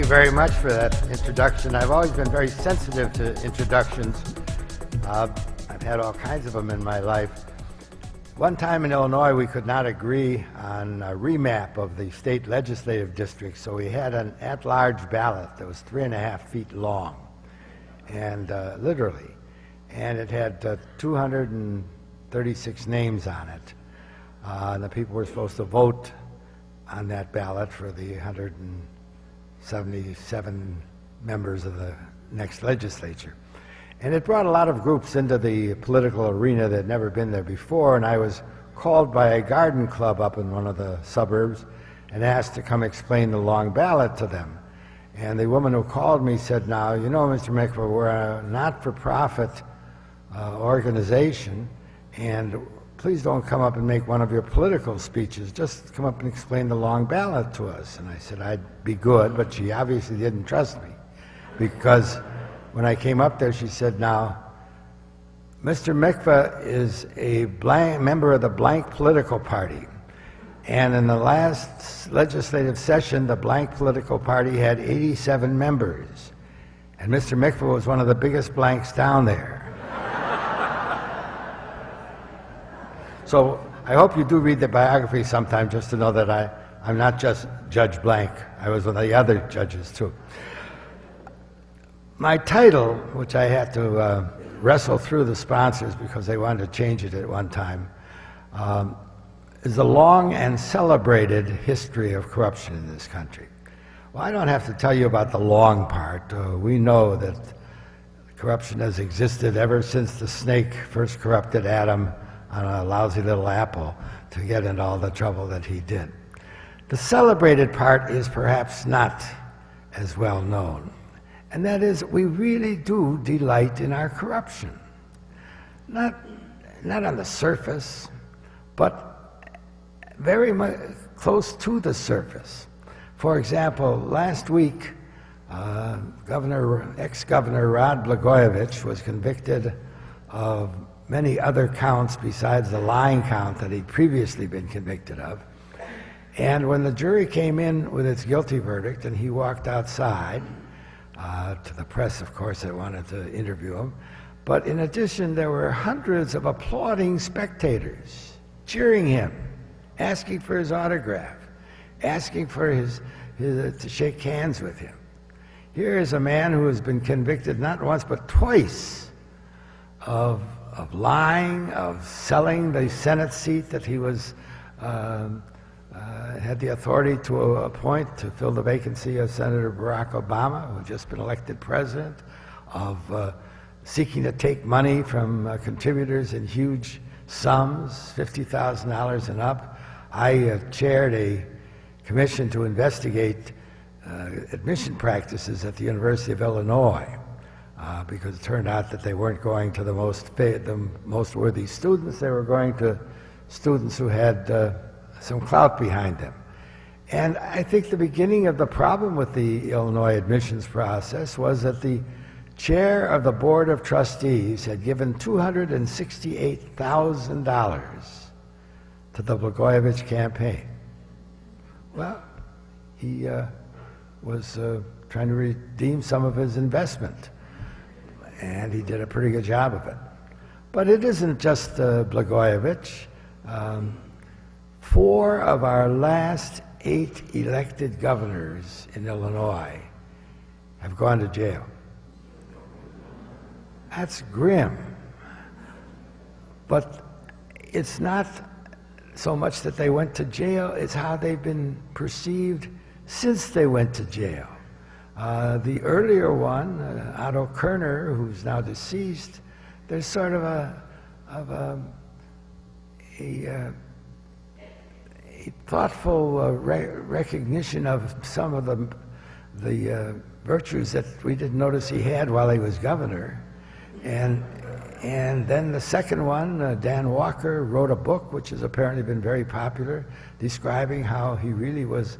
you very much for that introduction. I've always been very sensitive to introductions. I've had all kinds of them in my life. One time in Illinois, we could not agree on a remap of the state legislative districts, so we had an at-large ballot that was 3.5 feet long, and literally, and it had 236 names on it. And the people were supposed to vote on that ballot for the 177 members of the next legislature. And it brought a lot of groups into the political arena that had never been there before, and I was called by a garden club up in one of the suburbs and asked to come explain the long ballot to them. And the woman who called me said, "Now, you know, Mr. Mikva, we're a not-for-profit organization, and please don't come up and make one of your political speeches. Just come up and explain the long ballot to us." And I said I'd be good, but she obviously didn't trust me, because when I came up there, she said, "Now, Mr. Mikva is a member of the blank political party, and in the last legislative session, the blank political party had 87 members, and Mr. Mikva was one of the biggest blanks down there." So I hope you do read the biography sometime, just to know that I'm not just Judge Blank. I was one of the other judges too. My title, which I had to wrestle through the sponsors because they wanted to change it at one time, is a long and celebrated history of corruption in this country. Well, I don't have to tell you about the long part. We know that corruption has existed ever since the snake first corrupted Adam on a lousy little apple to get into all the trouble that he did. The celebrated part is perhaps not as well known, and that is we really do delight in our corruption. Not on the surface, but very much close to the surface. For example, last week, ex-Governor Rod Blagojevich was convicted of many other counts besides the lying count that he'd previously been convicted of. And when the jury came in with its guilty verdict and he walked outside, to the press, of course, that wanted to interview him, but in addition, there were hundreds of applauding spectators, cheering him, asking for his autograph, asking for to shake hands with him. Here is a man who has been convicted not once but twice of lying, of selling the Senate seat that he was had the authority to appoint to fill the vacancy of Senator Barack Obama, who had just been elected president, of seeking to take money from contributors in huge sums, $50,000 and up. I chaired a commission to investigate admission practices at the University of Illinois, because it turned out that they weren't going to the most worthy students. They were going to students who had some clout behind them. And I think the beginning of the problem with the Illinois admissions process was that the chair of the Board of Trustees had given $268,000 to the Blagojevich campaign. Well, he was trying to redeem some of his investment, and he did a pretty good job of it. But it isn't just Blagojevich. 4 of our last 8 elected governors in Illinois have gone to jail. That's grim. But it's not so much that they went to jail, it's how they've been perceived since they went to jail. The earlier one, Otto Kerner, who's now deceased, there's sort of a thoughtful recognition of some of the virtues that we didn't notice he had while he was governor. And then the second one, Dan Walker, wrote a book which has apparently been very popular, describing how he really was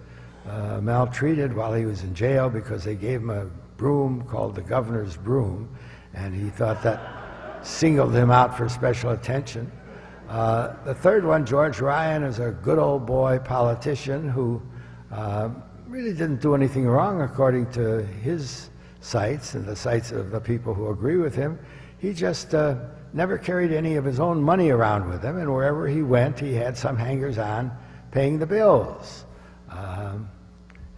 maltreated while he was in jail because they gave him a broom called the governor's broom, and he thought that singled him out for special attention. The third one, George Ryan, is a good old boy politician who really didn't do anything wrong according to his sights and the sights of the people who agree with him. He just never carried any of his own money around with him, and wherever he went, he had some hangers-on paying the bills.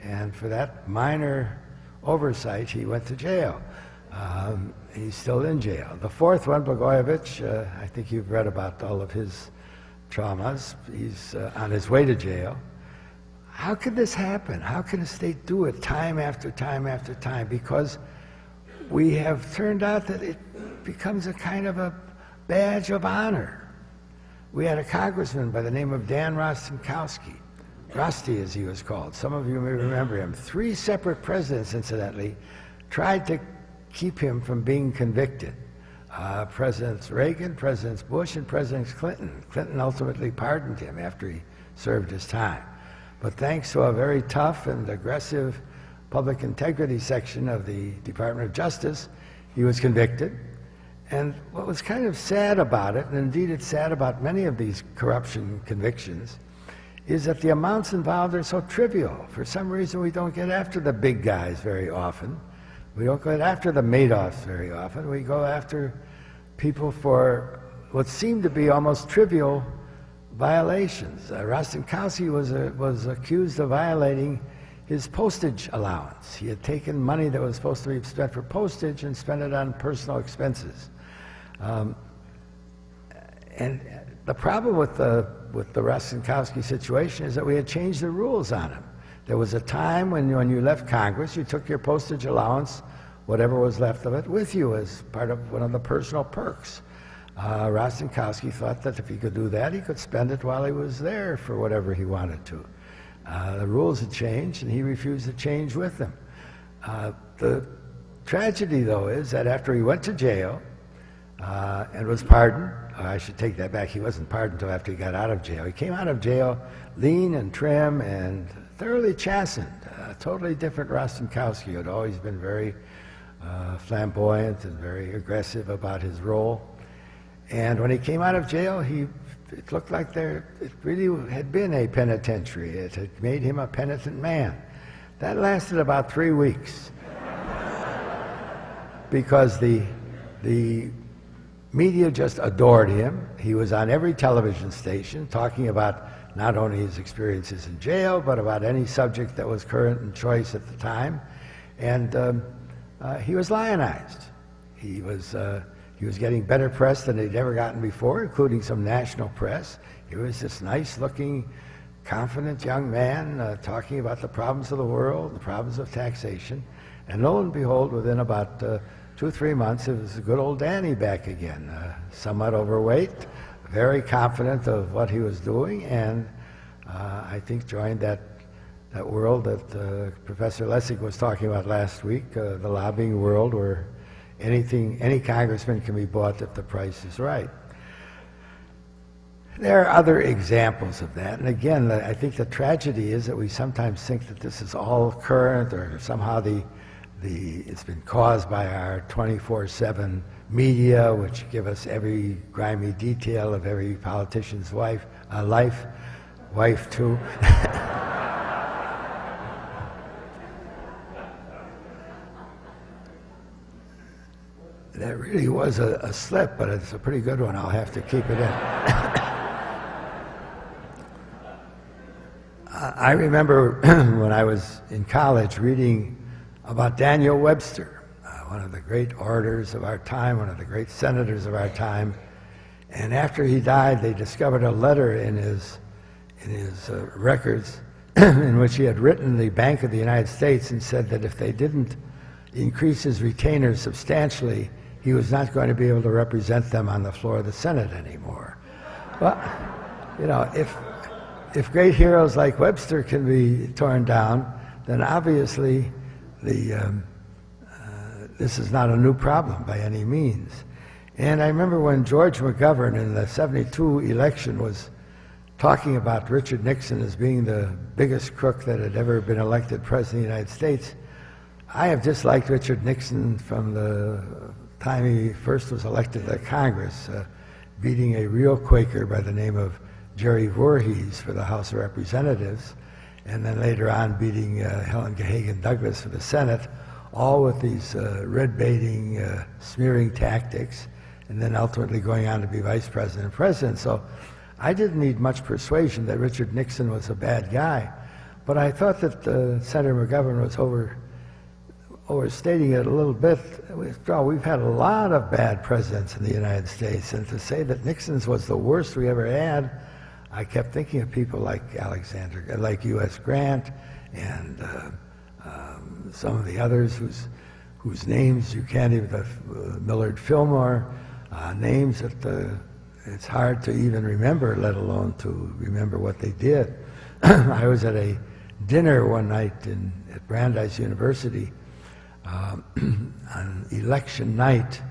And for that minor oversight, he went to jail. He's still in jail. The fourth one, Blagojevich, I think you've read about all of his traumas. He's on his way to jail. How could this happen? How can a state do it time after time after time? Because we have turned out that it becomes a kind of a badge of honor. We had a congressman by the name of Dan Rostenkowski, Rusty as he was called. Some of you may remember him. 3 separate presidents, incidentally, tried to keep him from being convicted. Presidents Reagan, Presidents Bush, and Presidents Clinton. Clinton ultimately pardoned him after he served his time. But thanks to a very tough and aggressive public integrity section of the Department of Justice, he was convicted. And what was kind of sad about it, and indeed it's sad about many of these corruption convictions, is that the amounts involved are so trivial. For some reason, we don't get after the big guys very often. We don't get after the Madoffs very often. We go after people for what seem to be almost trivial violations. Rostenkowski was accused of violating his postage allowance. He had taken money that was supposed to be spent for postage and spent it on personal expenses. And the problem with the Rostenkowski situation is that we had changed the rules on him. There was a time when you left Congress, you took your postage allowance, whatever was left of it, with you as part of one of the personal perks. Rostenkowski thought that if he could do that, he could spend it while he was there for whatever he wanted to. The rules had changed, and he refused to change with them. The tragedy, though, is that after he went to jail and was pardoned, I should take that back, he wasn't pardoned until after he got out of jail. He came out of jail lean and trim and thoroughly chastened. A totally different Rostenkowski, who had always been very flamboyant and very aggressive about his role. And when he came out of jail, it looked like it really had been a penitentiary. It had made him a penitent man. That lasted about 3 weeks because the media just adored him. He was on every television station talking about not only his experiences in jail, but about any subject that was current and choice at the time. And he was lionized. He was getting better press than he'd ever gotten before, including some national press. He was this nice-looking, confident young man talking about the problems of the world, the problems of taxation. And lo and behold, within about 2 or 3 months, it was good old Danny back again, somewhat overweight, very confident of what he was doing, and I think joined that world that Professor Lessig was talking about last week, the lobbying world, where any congressman can be bought if the price is right. There are other examples of that, and again, I think the tragedy is that we sometimes think that this is all current, or somehow it's been caused by our 24/7 media, which give us every grimy detail of every politician's wife too. That really was a slip, but it's a pretty good one. I'll have to keep it in. I remember when I was in college reading about Daniel Webster, one of the great orators of our time, one of the great senators of our time. And after he died, they discovered a letter in his records in which he had written the Bank of the United States and said that if they didn't increase his retainers substantially, he was not going to be able to represent them on the floor of the Senate anymore. Well, you know, if great heroes like Webster can be torn down, then obviously this is not a new problem by any means. And I remember when George McGovern in the '72 election was talking about Richard Nixon as being the biggest crook that had ever been elected president of the United States. I have disliked Richard Nixon from the time he first was elected to Congress, beating a real Quaker by the name of Jerry Voorhees for the House of Representatives. and then later on beating Helen Gahagan Douglas for the Senate, all with these red-baiting, smearing tactics, and then ultimately going on to be vice president and president. So I didn't need much persuasion that Richard Nixon was a bad guy, but I thought that Senator McGovern was overstating it a little bit. We've had a lot of bad presidents in the United States, and to say that Nixon's was the worst we ever had, I kept thinking of people like U.S. Grant, and some of the others whose names you can't even, Millard Fillmore, names that it's hard to even remember, let alone to remember what they did. I was at a dinner one night at Brandeis University on election night,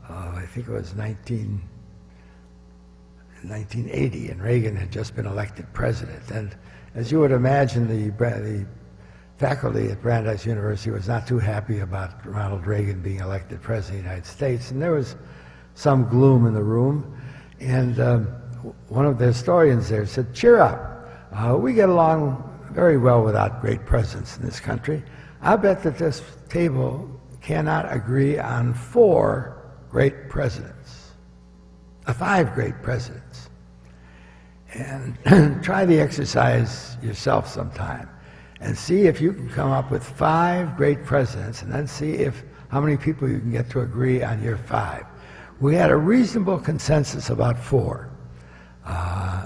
I think it was 1980, and Reagan had just been elected president. And as you would imagine, the faculty at Brandeis University was not too happy about Ronald Reagan being elected president of the United States, and there was some gloom in the room. And one of the historians there said, "Cheer up, we get along very well without great presidents in this country. I bet that this table cannot agree on 4 great presidents, 5 great presidents. And try the exercise yourself sometime and see if you can come up with 5 great presidents, and then see how many people you can get to agree on your 5. We had a reasonable consensus about 4.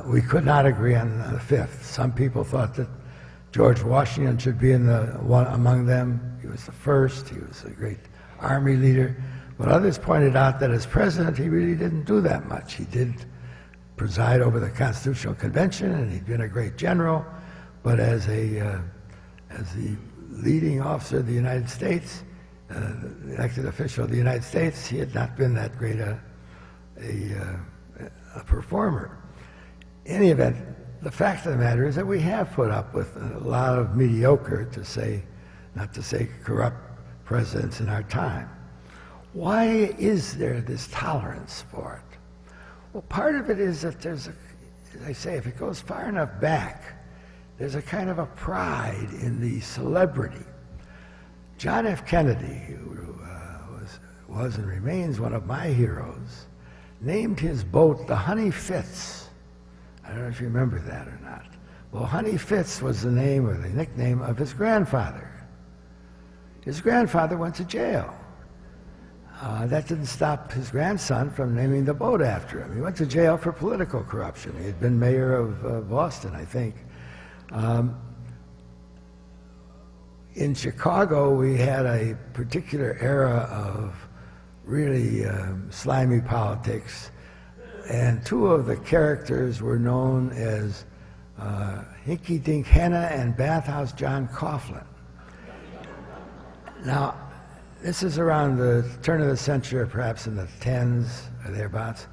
We could not agree on the 5th. Some people thought that George Washington should be among them. He was the first. He was a great army leader. But others pointed out that as president, he really didn't do that much. He did preside over the Constitutional Convention, and he'd been a great general. But as the leading officer of the United States, the elected official of the United States, he had not been that great a performer. In any event, the fact of the matter is that we have put up with a lot of mediocre, not to say corrupt presidents in our time. Why is there this tolerance for it? Well, part of it is that there's, as I say, if it goes far enough back, there's a kind of a pride in the celebrity. John F. Kennedy, who was and remains one of my heroes, named his boat the Honey Fitz. I don't know if you remember that or not. Well, Honey Fitz was the name or the nickname of his grandfather. His grandfather went to jail. That didn't stop his grandson from naming the boat after him. He went to jail for political corruption. He had been mayor of Boston, I think. In Chicago, we had a particular era of really slimy politics, and 2 of the characters were known as Hinky Dink Henna and Bathhouse John Coughlin. Now, this is around the turn of the century, or perhaps in the 10s or thereabouts.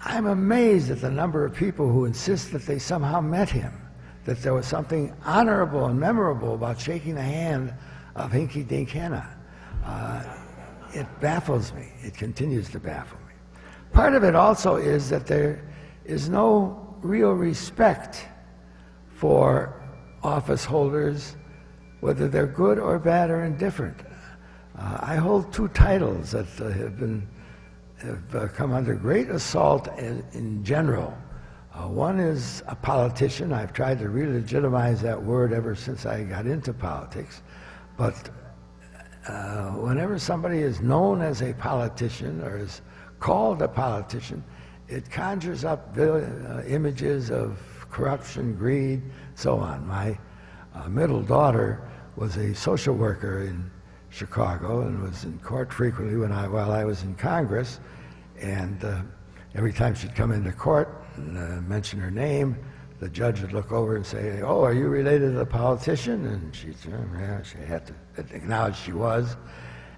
I'm amazed at the number of people who insist that they somehow met him, that there was something honorable and memorable about shaking the hand of Hinky Dink Henna. It baffles me. It continues to baffle me. Part of it also is that there is no real respect for office holders, whether they're good or bad or indifferent. I hold 2 titles that have come under great assault in general. One is a politician. I've tried to re-legitimize that word ever since I got into politics. But whenever somebody is known as a politician or is called a politician, it conjures up images of corruption, greed, so on. My middle daughter was a social worker in Chicago and was in court frequently while I was in Congress, and every time she'd come into court and mention her name, the judge would look over and say, "Oh, are you related to the politician?" And she'd say, "Yeah," she had to acknowledge she was.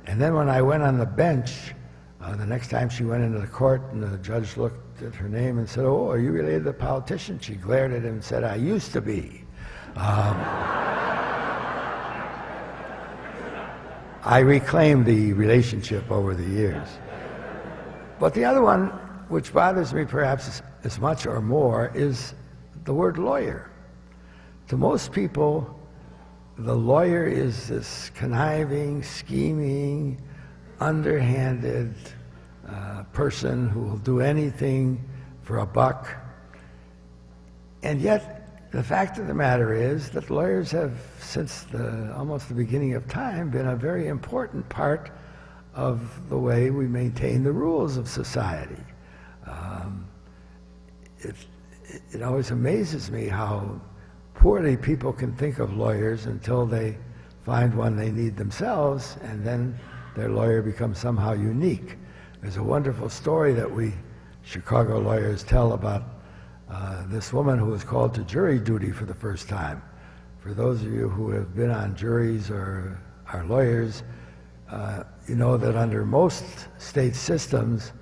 And then when I went on the bench, the next time she went into the court and the judge looked at her name and said, "Oh, are you related to the politician?" She glared at him and said, "I used to be." I reclaimed the relationship over the years. But the other one, which bothers me perhaps as much or more, is the word lawyer. to most people, the lawyer is this conniving, scheming, underhanded person who will do anything for a buck. And yet, the fact of the matter is that lawyers have, since almost the beginning of time, been a very important part of the way we maintain the rules of society. It always amazes me how poorly people can think of lawyers until they find one they need themselves, and then their lawyer becomes somehow unique. There's a wonderful story that we Chicago lawyers tell about this woman who was called to jury duty for the first time. For those of you who have been on juries or are lawyers, you know that under most state systems,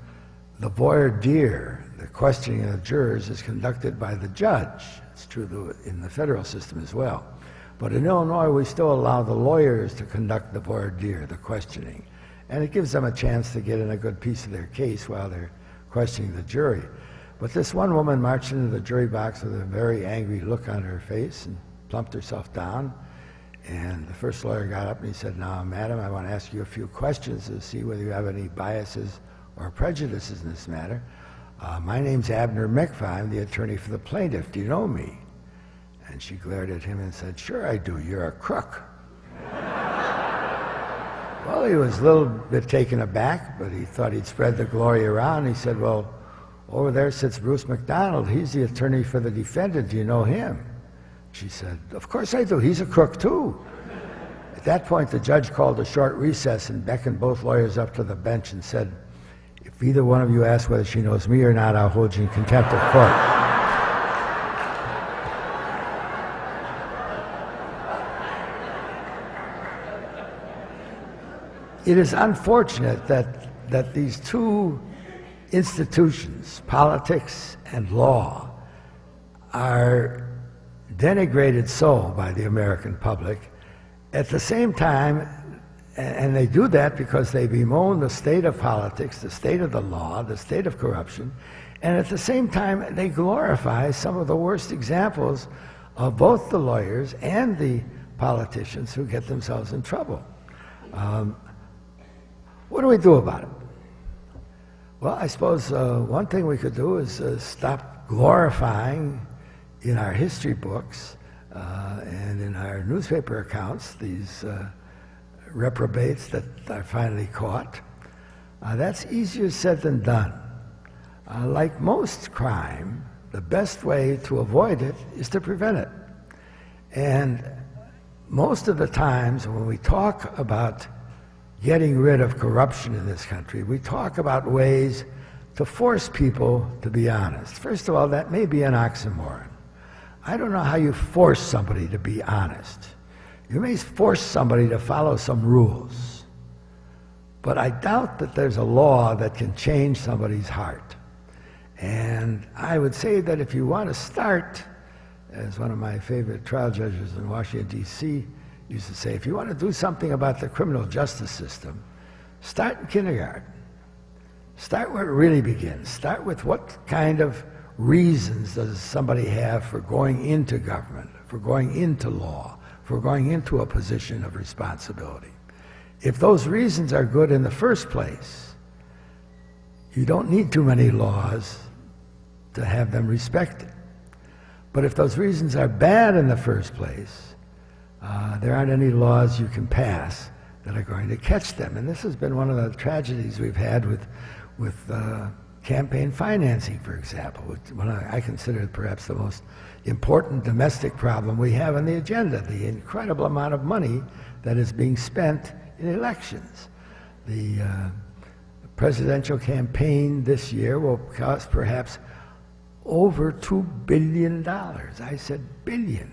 the voir dire, the questioning of the jurors, is conducted by the judge. It's true in the federal system as well. But in Illinois, we still allow the lawyers to conduct the voir dire, the questioning. And it gives them a chance to get in a good piece of their case while they're questioning the jury. But this one woman marched into the jury box with a very angry look on her face and plumped herself down. And the first lawyer got up and he said, "Now, madam, I want to ask you a few questions to see whether you have any biases or prejudices in this matter. My name's Abner Mikva. I'm the attorney for the plaintiff. Do you know me?" And she glared at him and said, "Sure I do. You're a crook." Well, he was a little bit taken aback, but he thought he'd spread the glory around. He said, "Well, over there sits Bruce McDonald. He's the attorney for the defendant. Do you know him?" She said, "Of course I do. He's a crook too." At that point, the judge called a short recess and beckoned both lawyers up to the bench and said, "If either one of you asks whether she knows me or not, I'll hold you in contempt of court." It is unfortunate that these two institutions, politics and law, are denigrated so by the American public. At the same time, and they do that because they bemoan the state of politics, the state of the law, the state of corruption, and at the same time they glorify some of the worst examples of both the lawyers and the politicians who get themselves in trouble. What do we do about it? Well, I suppose one thing we could do is stop glorifying in our history books and in our newspaper accounts these reprobates that are finally caught. That's easier said than done. Like most crime, the best way to avoid it is to prevent it. And most of the times when we talk about getting rid of corruption in this country, we talk about ways to force people to be honest. First of all, that may be an oxymoron. I don't know how you force somebody to be honest. You may force somebody to follow some rules, but I doubt that there's a law that can change somebody's heart. And I would say that if you want to start, as one of my favorite trial judges in Washington, D.C. used to say, if you want to do something about the criminal justice system, start in kindergarten. Start where it really begins. Start with what kind of reasons does somebody have for going into government, for going into law, for going into a position of responsibility. If those reasons are good in the first place, you don't need too many laws to have them respected. But if those reasons are bad in the first place, there aren't any laws you can pass that are going to catch them. And this has been one of the tragedies we've had with campaign financing, for example, which I consider perhaps the most important domestic problem we have on the agenda, the incredible amount of money that is being spent in elections. The presidential campaign this year will cost perhaps over $2 billion. I said billion.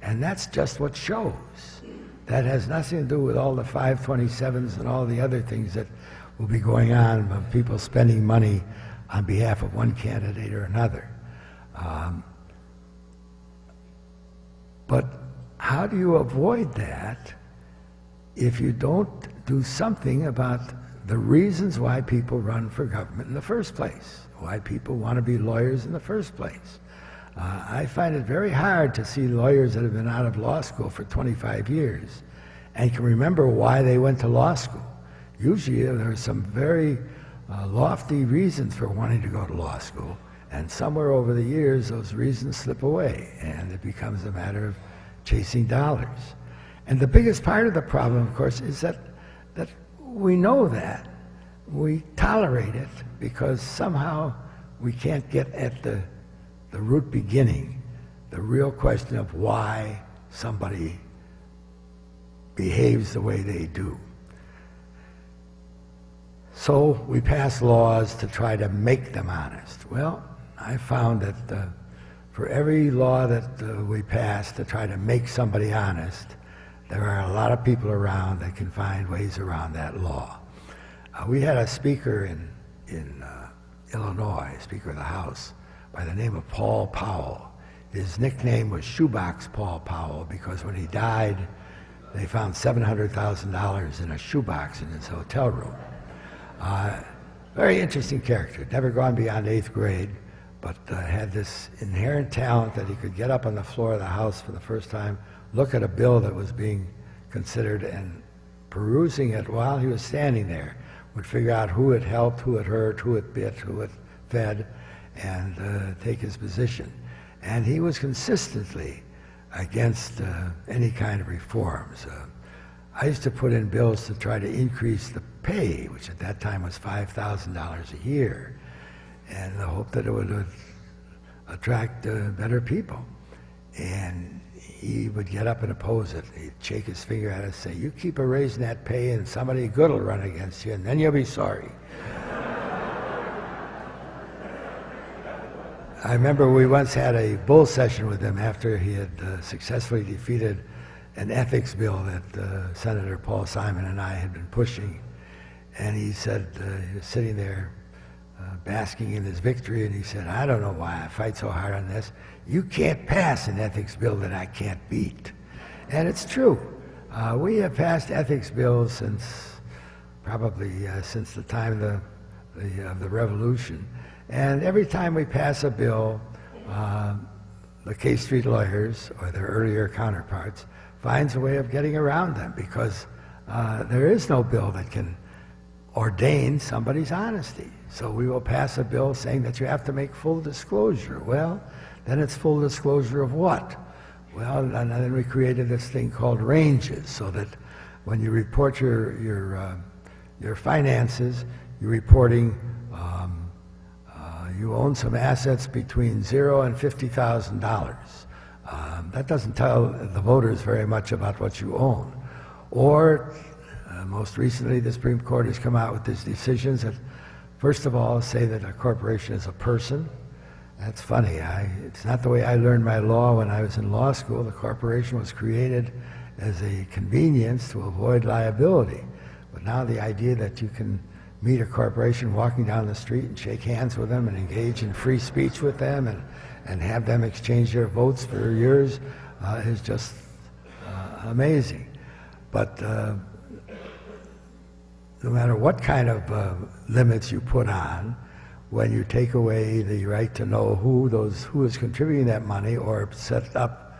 And that's just what shows. That has nothing to do with all the 527s and all the other things that will be going on of people spending money on behalf of one candidate or another. But how do you avoid that if you don't do something about the reasons why people run for government in the first place, why people want to be lawyers in the first place? I find it very hard to see lawyers that have been out of law school for 25 years and can remember why they went to law school. Usually there are some very lofty reasons for wanting to go to law school, and somewhere over the years those reasons slip away and it becomes a matter of chasing dollars. And the biggest part of the problem, of course, is that we know that. We tolerate it because somehow we can't get at the root beginning, the real question of why somebody behaves the way they do. So we pass laws to try to make them honest. Well, I found that for every law that we pass to try to make somebody honest, there are a lot of people around that can find ways around that law. We had a speaker in Illinois, Speaker of the House, by the name of Paul Powell. His nickname was Shoebox Paul Powell because when he died, they found $700,000 in a shoebox in his hotel room. Very interesting character, never gone beyond 8th grade, but had this inherent talent that he could get up on the floor of the House for the first time, look at a bill that was being considered, and perusing it while he was standing there, would figure out who it helped, who it hurt, who it bit, who it fed, and take his position. And he was consistently against any kind of reforms. I used to put in bills to try to increase the pay, which at that time was $5,000 a year, and the hope that it would attract better people. And he would get up and oppose it. He'd shake his finger at us and say, "You keep raising that pay and somebody good will run against you and then you'll be sorry." I remember we once had a bull session with him after he had successfully defeated an ethics bill that Senator Paul Simon and I had been pushing. And he said, he was sitting there basking in his victory, and he said, "I don't know why I fight so hard on this. You can't pass an ethics bill that I can't beat." And it's true. We have passed ethics bills since probably since the time of the Revolution. And every time we pass a bill, the K Street lawyers, or their earlier counterparts, finds a way of getting around them because there is no bill that can ordain somebody's honesty. So we will pass a bill saying that you have to make full disclosure. Well, then it's full disclosure of what? Well, and then we created this thing called ranges, so that when you report your finances, you're reporting you own some assets between $0 and $50,000. That doesn't tell the voters very much about what you own. Or, most recently, the Supreme Court has come out with these decisions that, first of all, say that a corporation is a person. That's funny. It's not the way I learned my law when I was in law school. The corporation was created as a convenience to avoid liability. But now the idea that you can meet a corporation walking down the street and shake hands with them and engage in free speech with them and have them exchange their votes for years is just amazing. But no matter what kind of limits you put on, when you take away the right to know who is contributing that money, or set up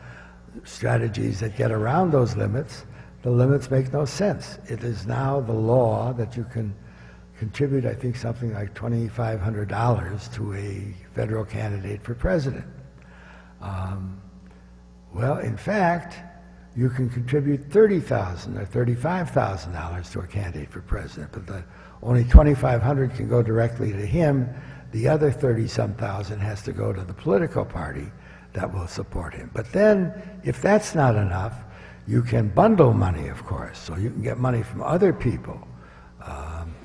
strategies that get around those limits, the limits make no sense. It is now the law that you can contribute, I think, something like $2,500 to a federal candidate for president. Well, in fact, you can contribute $30,000 or $35,000 to a candidate for president, but only $2,500 can go directly to him. The other 30-some thousand has to go to the political party that will support him. But then, if that's not enough, you can bundle money, of course. So you can get money from other people,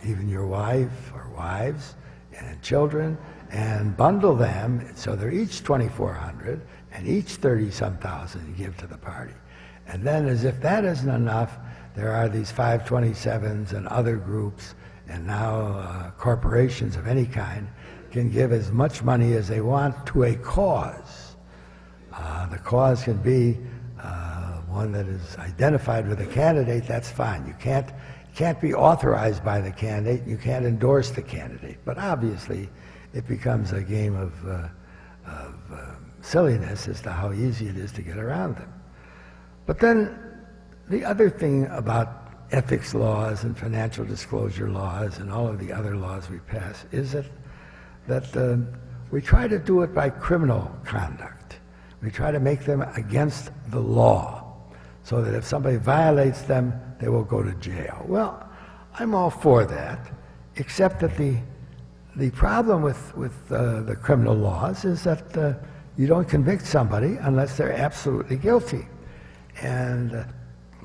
even your wife or wives and children, and bundle them so they're each $2,400 and each 30-some thousand you give to the party. And then, as if that isn't enough, there are these 527s and other groups, and now corporations of any kind can give as much money as they want to a cause. The cause can be one that is identified with a candidate. That's fine. You can't be authorized by the candidate. You can't endorse the candidate. But obviously, it becomes a game of silliness as to how easy it is to get around them. But then the other thing about ethics laws and financial disclosure laws and all of the other laws we pass is that we try to do it by criminal conduct. We try to make them against the law, so that if somebody violates them, they will go to jail. Well, I'm all for that, except that the problem with the criminal laws is that you don't convict somebody unless they're absolutely guilty and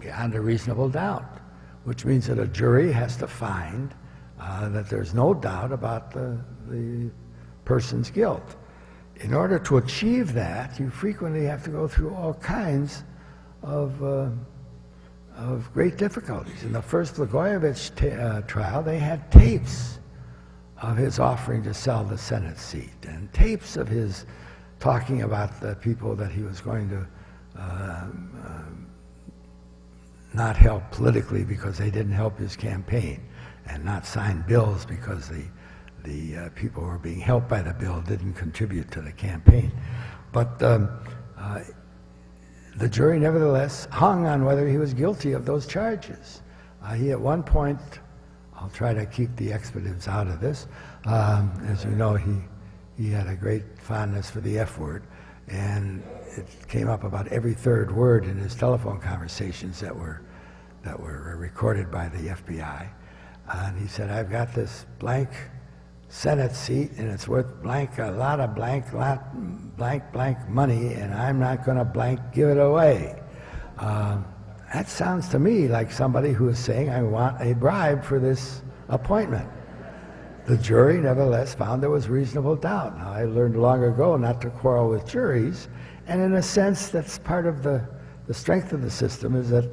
beyond a reasonable doubt, which means that a jury has to find that there's no doubt about the person's guilt. In order to achieve that, you frequently have to go through all kinds of great difficulties. In the first Blagojevich trial, they had tapes of his offering to sell the Senate seat and tapes of his talking about the people that he was going to not help politically because they didn't help his campaign, and not sign bills because the people who were being helped by the bill didn't contribute to the campaign. But the jury nevertheless hung on whether he was guilty of those charges. He at one point, I'll try to keep the expletives out of this, as you know, he had a great fondness for the F word, and it came up about every third word in his telephone conversations that were recorded by the FBI. And he said, I've got this blank Senate seat, and it's worth blank, a lot of blank money, and I'm not going to blank give it away. That sounds to me like somebody who is saying, I want a bribe for this appointment. The jury nevertheless found there was reasonable doubt. Now, I learned long ago not to quarrel with juries, and in a sense, that's part of the strength of the system, is that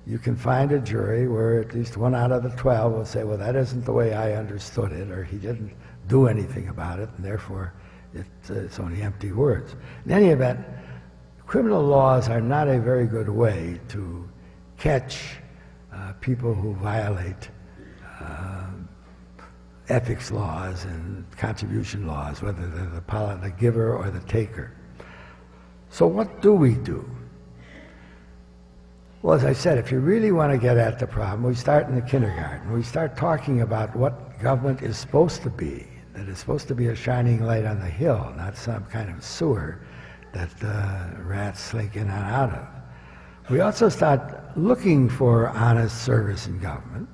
you can find a jury where at least 1 out of the 12 will say, well, that isn't the way I understood it, or he didn't do anything about it, and therefore it's only empty words. In any event, criminal laws are not a very good way to catch people who violate ethics laws and contribution laws, whether they're the giver or the taker. So what do we do? Well, as I said, if you really want to get at the problem, we start in the kindergarten. We start talking about what government is supposed to be, that it's supposed to be a shining light on the hill, not some kind of sewer that rats slink in and out of. We also start looking for honest service in government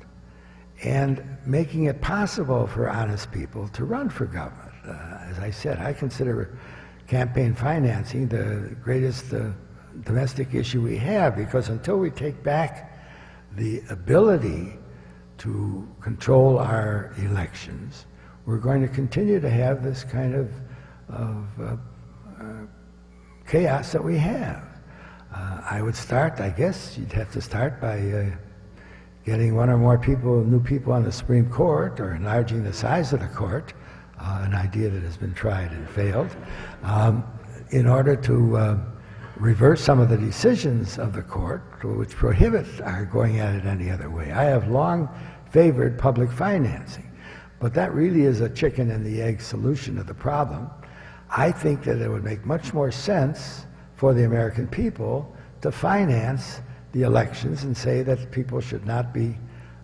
and making it possible for honest people to run for government. As I said, I consider campaign financing the greatest domestic issue we have, because until we take back the ability to control our elections, we're going to continue to have this kind of chaos that we have. I would start, I guess you'd have to start by getting 1 or more new people on the Supreme Court, or enlarging the size of the court, an idea that has been tried and failed, in order to reverse some of the decisions of the court which prohibit our going at it any other way. I have long favored public financing, but that really is a chicken and the egg solution of the problem. I think that it would make much more sense for the American people to finance the elections and say that people should not be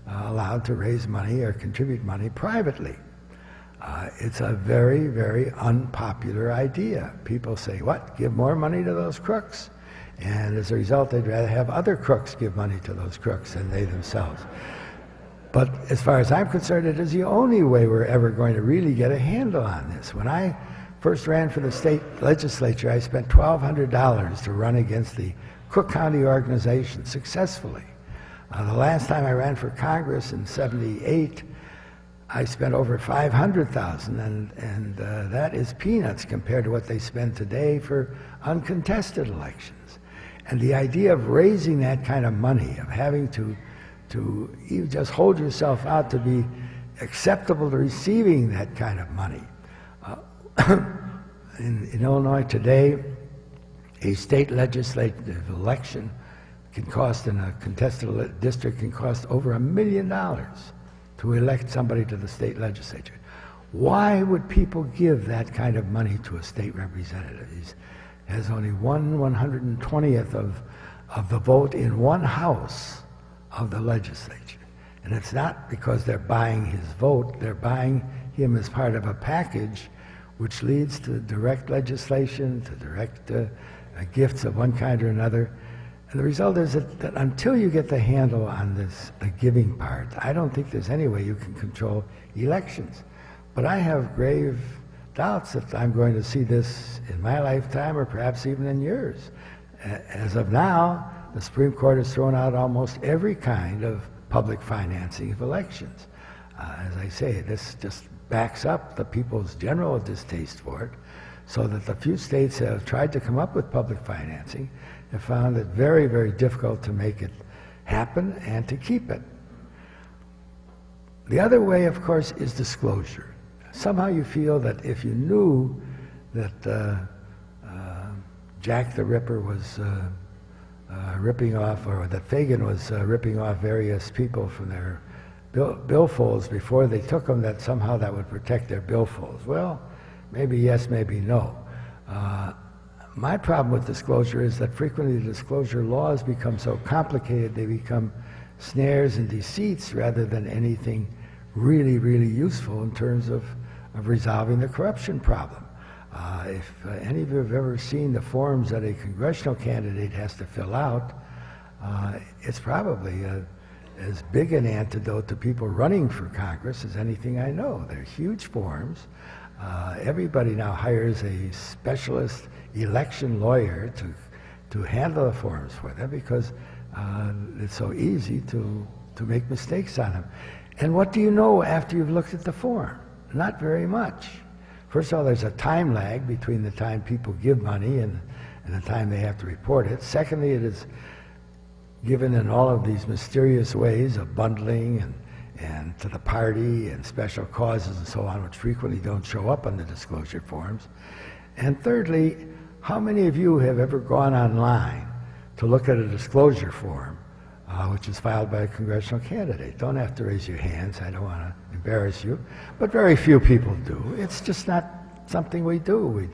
allowed to raise money or contribute money privately. It's a very, very unpopular idea. People say, what, give more money to those crooks? And as a result, they'd rather have other crooks give money to those crooks than they themselves. But as far as I'm concerned, it is the only way we're ever going to really get a handle on this. When I first ran for the state legislature, I spent $1,200 to run against the Cook County organization successfully. The last time I ran for Congress in '78, I spent over $500,000, and that is peanuts compared to what they spend today for uncontested elections. And the idea of raising that kind of money, of having to you just hold yourself out to be acceptable to receiving that kind of money. In Illinois today, a state legislative election can cost, in a contested district, can cost over $1 million to elect somebody to the state legislature. Why would people give that kind of money to a state representative? has only 1/120th of the vote in one house of the legislature. And it's not because they're buying his vote, they're buying him as part of a package which leads to direct legislation, to direct gifts of one kind or another. And the result is that until you get the handle on this, the giving part, I don't think there's any way you can control elections. But I have grave doubts that I'm going to see this in my lifetime or perhaps even in yours. As of now, the Supreme Court has thrown out almost every kind of public financing of elections. As I say, this just backs up the people's general distaste for it, so that the few states that have tried to come up with public financing have found it very, very difficult to make it happen and to keep it. The other way, of course, is disclosure. Somehow you feel that if you knew that Jack the Ripper was ripping off, or that Fagin was ripping off various people from their billfolds before they took them, that somehow that would protect their billfolds. Well, maybe yes, maybe no. My problem with disclosure is that frequently the disclosure laws become so complicated, they become snares and deceits rather than anything really, really useful in terms of resolving the corruption problem. If any of you have ever seen the forms that a congressional candidate has to fill out, it's probably as big an antidote to people running for Congress as anything I know. They're huge forms. Everybody now hires a specialist election lawyer to handle the forms for them because it's so easy to make mistakes on them. And what do you know after you've looked at the form? Not very much. First of all, there's a time lag between the time people give money and the time they have to report it. Secondly, it is given in all of these mysterious ways of bundling and to the party and special causes and so on, which frequently don't show up on the disclosure forms. And thirdly, how many of you have ever gone online to look at a disclosure form which is filed by a congressional candidate? Don't have to raise your hands, I don't want to embarrass you, but very few people do. It's just not something we do.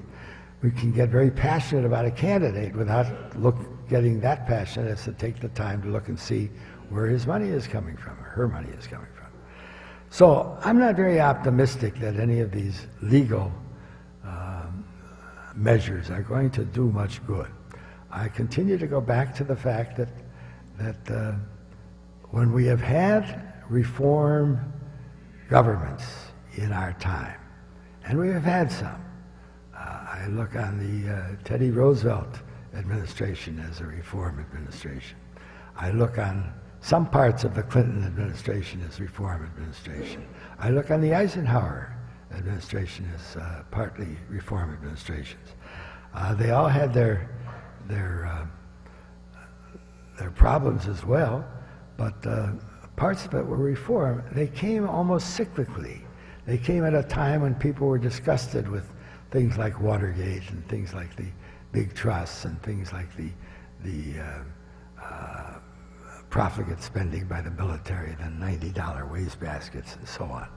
We can get very passionate about a candidate without getting that passionate as to take the time to look and see where his money is coming from, or her money is coming from. So I'm not very optimistic that any of these legal measures are going to do much good. I continue to go back to the fact that when we have had reform governments in our time, and we have had some, I look on the Teddy Roosevelt administration as a reform administration. I look on some parts of the Clinton administration as reform administration. I look on the Eisenhower administration as partly reform administrations. They all had their problems as well, but parts of it were reform. They came almost cyclically. They came at a time when people were disgusted with things like Watergate and things like the big trusts and things like the profligate spending by the military, the $90 wastebaskets and so on.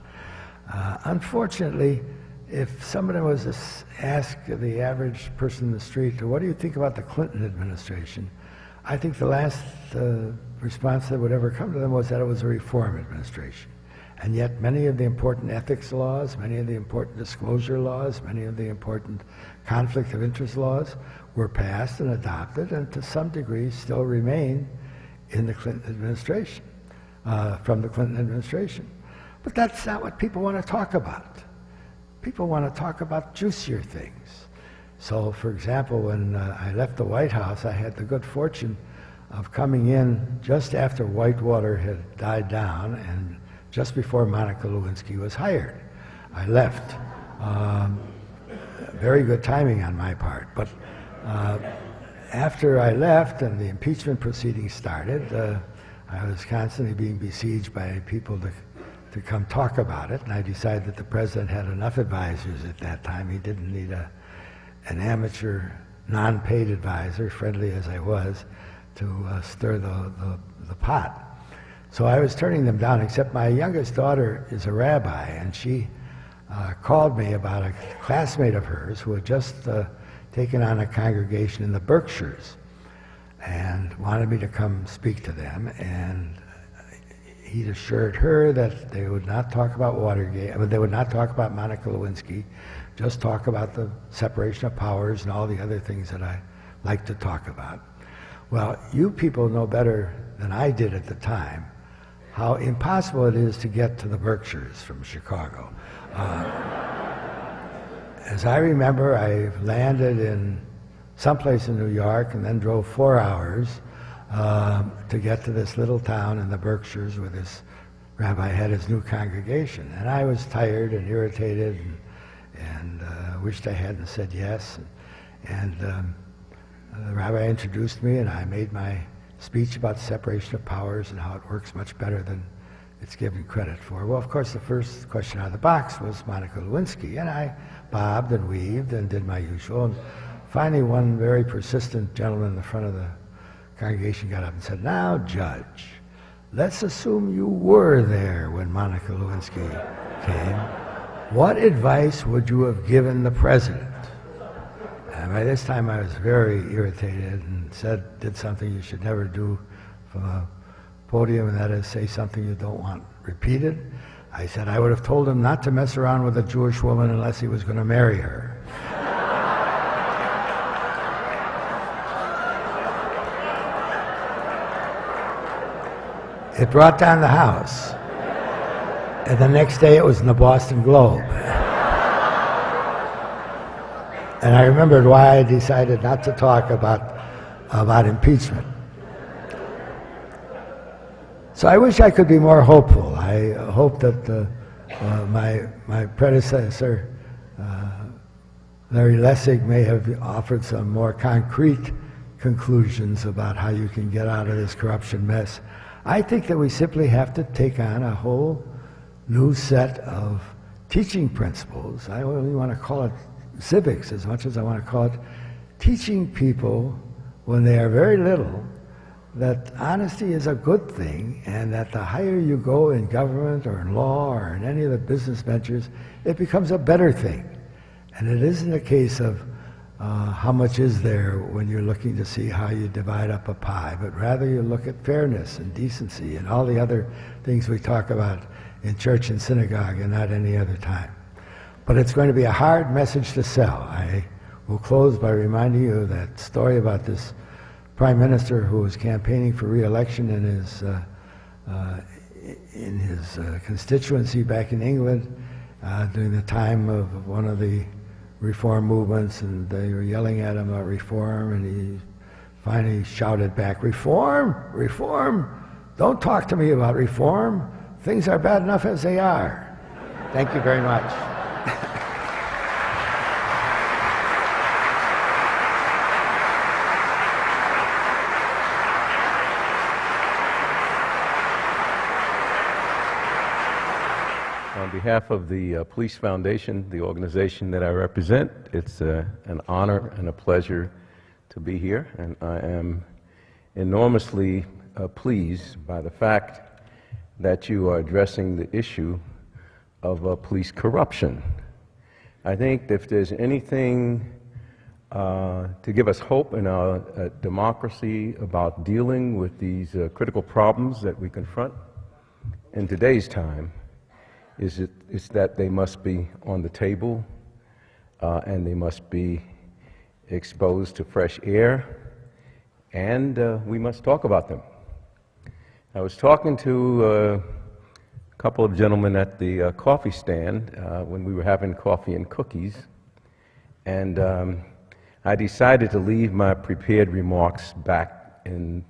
Unfortunately, if somebody was to ask the average person in the street, what do you think about the Clinton administration? I think the last response that would ever come to them was that it was a reform administration. And yet many of the important ethics laws, many of the important disclosure laws, many of the important conflict of interest laws were passed and adopted and to some degree still remain in the Clinton administration, from the Clinton administration. But that's not what people want to talk about. People want to talk about juicier things. So, for example, when I left the White House, I had the good fortune of coming in just after Whitewater had died down and just before Monica Lewinsky was hired. I left. Very good timing on my part. But after I left and the impeachment proceedings started, I was constantly being besieged by people to come talk about it, and I decided that the president had enough advisors at that time. He didn't need an amateur, non-paid advisor, friendly as I was, to stir the pot. So I was turning them down, except my youngest daughter is a rabbi, and she called me about a classmate of hers who had just taken on a congregation in the Berkshires and wanted me to come speak to them. And he assured her that they would not talk about Watergate, they would not talk about Monica Lewinsky, just talk about the separation of powers and all the other things that I like to talk about. Well, you people know better than I did at the time how impossible it is to get to the Berkshires from Chicago. As I remember, I landed in someplace in New York and then drove 4 hours to get to this little town in the Berkshires where this rabbi had his new congregation. And I was tired and irritated and wished I hadn't said yes. And the rabbi introduced me, and I made my speech about separation of powers and how it works much better than it's given credit for. Well, of course, the first question out of the box was Monica Lewinsky, and I bobbed and weaved and did my usual. And finally, one very persistent gentleman in the front of the congregation got up and said, "Now, Judge, let's assume you were there when Monica Lewinsky came. What advice would you have given the president?" And by this time, I was very irritated and did something you should never do from a podium, and that is say something you don't want repeated. I said I would have told him not to mess around with a Jewish woman unless he was going to marry her. It brought down the house. And the next day it was in the Boston Globe. And I remembered why I decided not to talk about impeachment. So I wish I could be more hopeful. I hope that my predecessor, Larry Lessig, may have offered some more concrete conclusions about how you can get out of this corruption mess. I think that we simply have to take on a whole new set of teaching principles. I don't really want to call it civics as much as I want to call it teaching people when they are very little that honesty is a good thing, and that the higher you go in government or in law or in any of the business ventures, it becomes a better thing. And it isn't a case of how much is there when you're looking to see how you divide up a pie, but rather you look at fairness and decency and all the other things we talk about in church and synagogue and not any other time. But it's going to be a hard message to sell. I will close by reminding you of that story about this prime minister who was campaigning for re-election in his constituency back in England during the time of one of the reform movements, and they were yelling at him about reform, and he finally shouted back, "Reform? Reform? Don't talk to me about reform. Things are bad enough as they are." Thank you very much. On behalf of the Police Foundation, the organization that I represent, it's an honor and a pleasure to be here, and I am enormously pleased by the fact that you are addressing the issue of police corruption. I think if there's anything to give us hope in our democracy about dealing with these critical problems that we confront in today's time, is that they must be on the table and they must be exposed to fresh air, and we must talk about them. I was talking to a couple of gentlemen at the coffee stand when we were having coffee and cookies, and I decided to leave my prepared remarks back in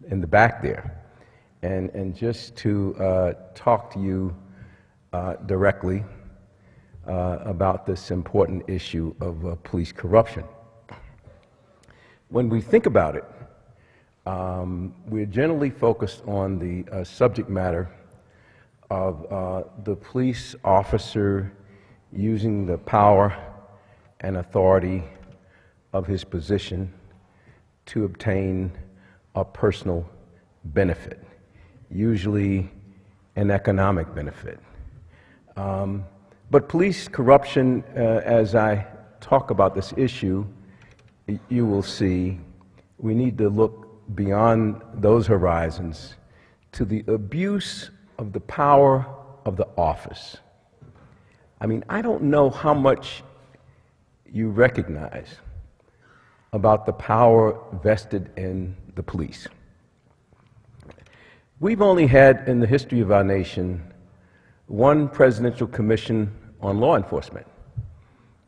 the back there, and just to talk to you directly about this important issue of police corruption. When we think about it, we're generally focused on the subject matter of the police officer using the power and authority of his position to obtain a personal benefit, usually an economic benefit. But police corruption, as I talk about this issue, you will see we need to look beyond those horizons to the abuse of the power of the office. I mean, I don't know how much you recognize about the power vested in the police. We've only had in the history of our nation one presidential commission on law enforcement,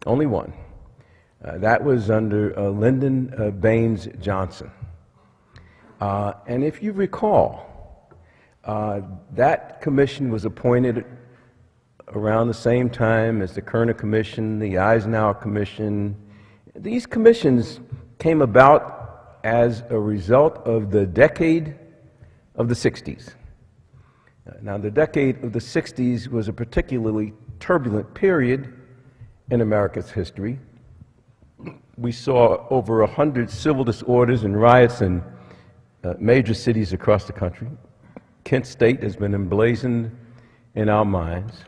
only one. That was under Lyndon Baines Johnson. And if you recall, that commission was appointed around the same time as the Kerner Commission, the Eisenhower Commission. These commissions came about as a result of the decade of the 60s. Now, the decade of the 60s was a particularly turbulent period in America's history. We saw over 100 civil disorders and riots in major cities across the country. Kent State has been emblazoned in our minds,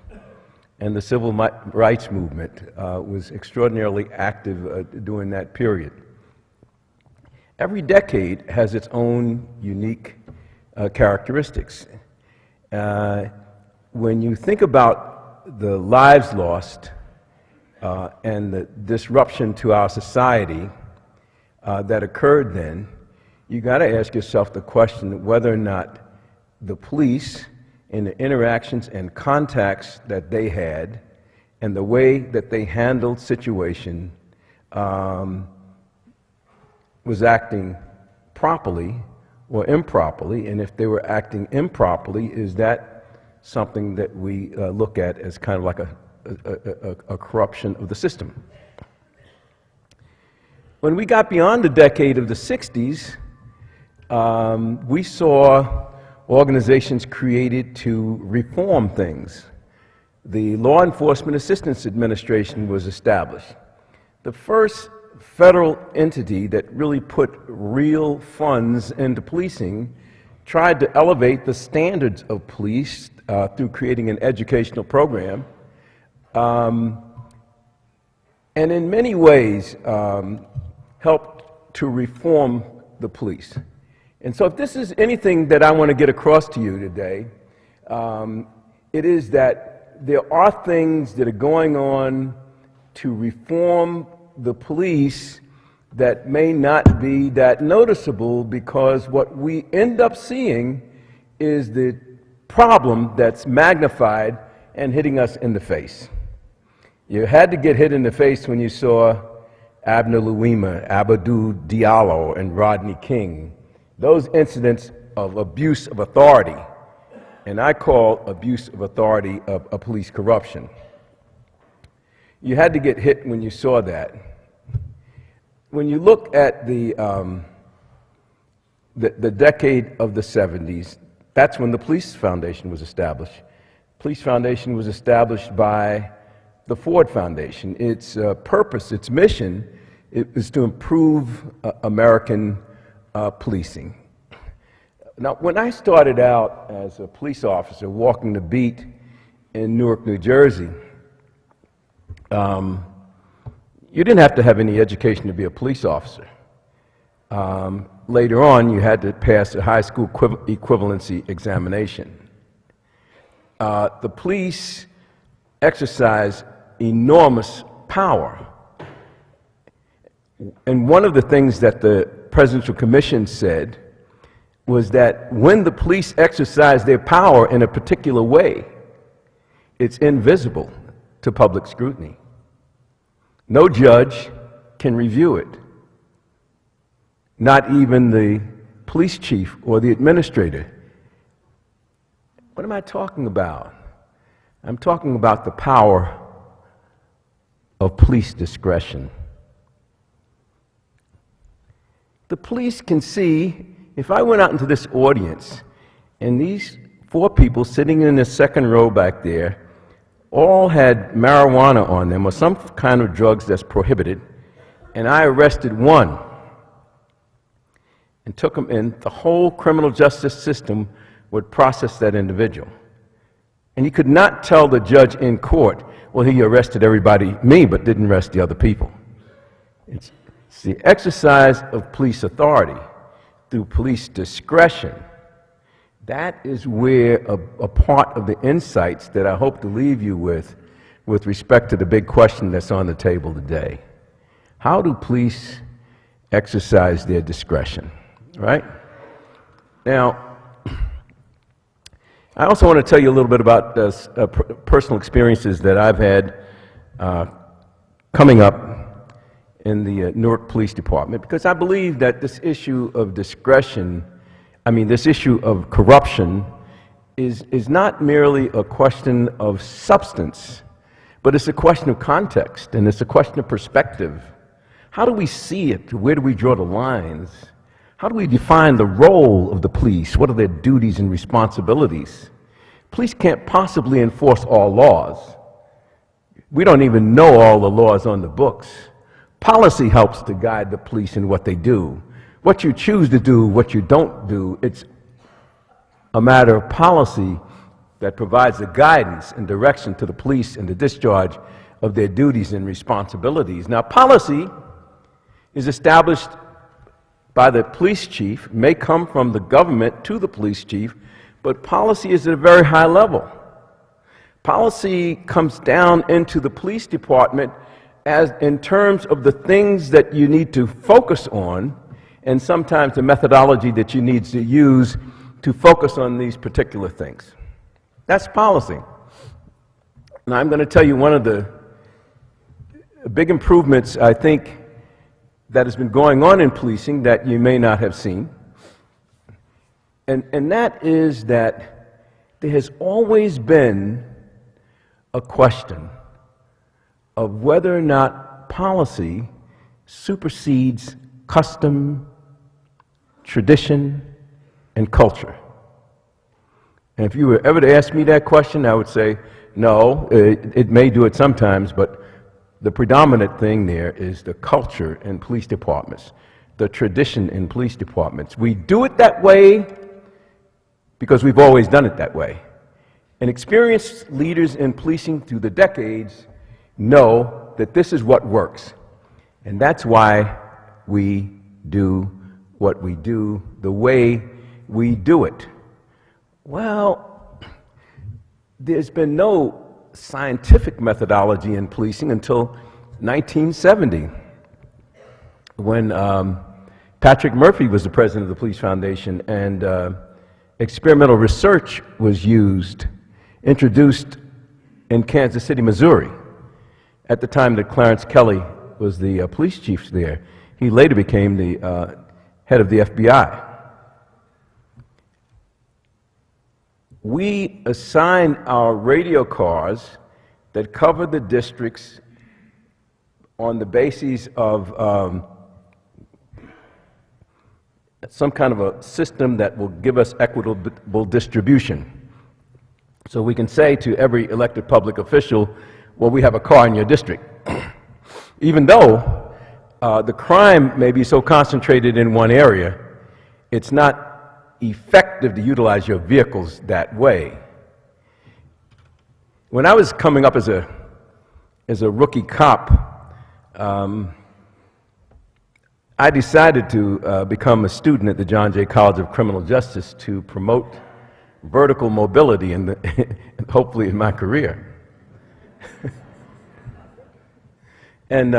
and the civil rights movement was extraordinarily active during that period. Every decade has its own unique characteristics. When you think about the lives lost and the disruption to our society that occurred then, you got to ask yourself the question whether or not the police, in the interactions and contacts that they had, and the way that they handled situation, was acting properly or improperly, and if they were acting improperly, is that something that we look at as kind of like a corruption of the system? When we got beyond the decade of the 60s, we saw organizations created to reform things. The Law Enforcement Assistance Administration was established. The first federal entity that really put real funds into policing tried to elevate the standards of police through creating an educational program, and in many ways helped to reform the police. And so if this is anything that I want to get across to you today, it is that there are things that are going on to reform the police that may not be that noticeable, because what we end up seeing is the problem that's magnified and hitting us in the face. You had to get hit in the face when you saw Abner Louima, Abdou Diallo, and Rodney King. Those incidents of abuse of authority, and I call abuse of authority a police corruption. You had to get hit when you saw that. When you look at the decade of the 70s, that's when the Police Foundation was established. Police Foundation was established by the Ford Foundation. Its purpose, its mission, is to improve American policing. Now, when I started out as a police officer walking the beat in Newark, New Jersey, you didn't have to have any education to be a police officer. Later on, you had to pass a high school equivalency examination. The police exercise enormous power. And one of the things that the Presidential Commission said was that when the police exercise their power in a particular way, it's invisible to public scrutiny. No judge can review it, not even the police chief or the administrator. What am I talking about? I'm talking about the power of police discretion. The police can see, if I went out into this audience and these 4 people sitting in the second row back there all had marijuana on them or some kind of drugs that's prohibited, and I arrested one and took them in, the whole criminal justice system would process that individual. And you could not tell the judge in court, well, he arrested everybody, me, but didn't arrest the other people. It's the exercise of police authority through police discretion. That is where a part of the insights that I hope to leave you with respect to the big question that's on the table today. How do police exercise their discretion, right? Now, I also want to tell you a little bit about personal experiences that I've had coming up in the Newark Police Department, because I believe that this issue of discretion, this issue of corruption is not merely a question of substance, but it's a question of context, and it's a question of perspective. How do we see it? Where do we draw the lines? How do we define the role of the police? What are their duties and responsibilities? Police can't possibly enforce all laws. We don't even know all the laws on the books. Policy helps to guide the police in what they do. What you choose to do, what you don't do, it's a matter of policy that provides the guidance and direction to the police in the discharge of their duties and responsibilities. Now, policy is established by the police chief, may come from the government to the police chief, but policy is at a very high level. Policy comes down into the police department as in terms of the things that you need to focus on, and sometimes the methodology that you need to use to focus on these particular things. That's policy. Now, I'm going to tell you one of the big improvements, I think, that has been going on in policing that you may not have seen. And that is that there has always been a question of whether or not policy supersedes custom, tradition, and culture. And if you were ever to ask me that question, I would say, no, it may do it sometimes, but the predominant thing there is the culture in police departments, the tradition in police departments. We do it that way because we've always done it that way. And experienced leaders in policing through the decades know that this is what works. And that's why we do what we do the way we do it. Well, there's been no scientific methodology in policing until 1970, when Patrick Murphy was the president of the Police Foundation, and experimental research was introduced in Kansas City, Missouri, at the time that Clarence Kelly was the police chief there. He later became the head of the FBI. We assign our radio cars that cover the districts on the basis of some kind of a system that will give us equitable distribution. So we can say to every elected public official, well, we have a car in your district. Even though the crime may be so concentrated in one area, it's not effective to utilize your vehicles that way. When I was coming up as a rookie cop, I decided to become a student at the John Jay College of Criminal Justice to promote vertical mobility hopefully in my career. And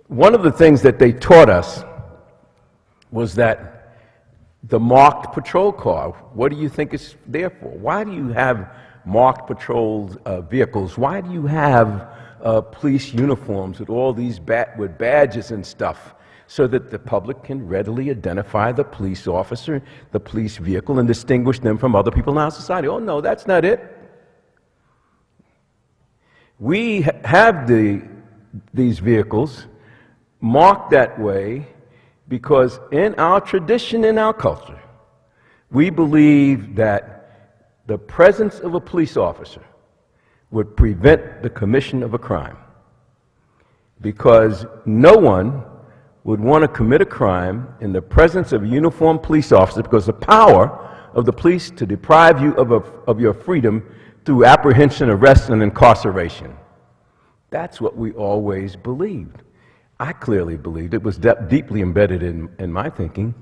one of the things that they taught us was that the marked patrol car, what do you think it's there for? Why do you have marked patrol vehicles? Why do you have police uniforms with all these with badges and stuff, so that the public can readily identify the police officer, the police vehicle, and distinguish them from other people in our society? Oh, no, that's not it. We have these vehicles marked that way because in our tradition, in our culture, we believe that the presence of a police officer would prevent the commission of a crime, because no one would want to commit a crime in the presence of a uniformed police officer, because the power of the police to deprive you of your freedom through apprehension, arrest, and incarceration. That's what we always believed. I clearly believed, it was deeply embedded in my thinking.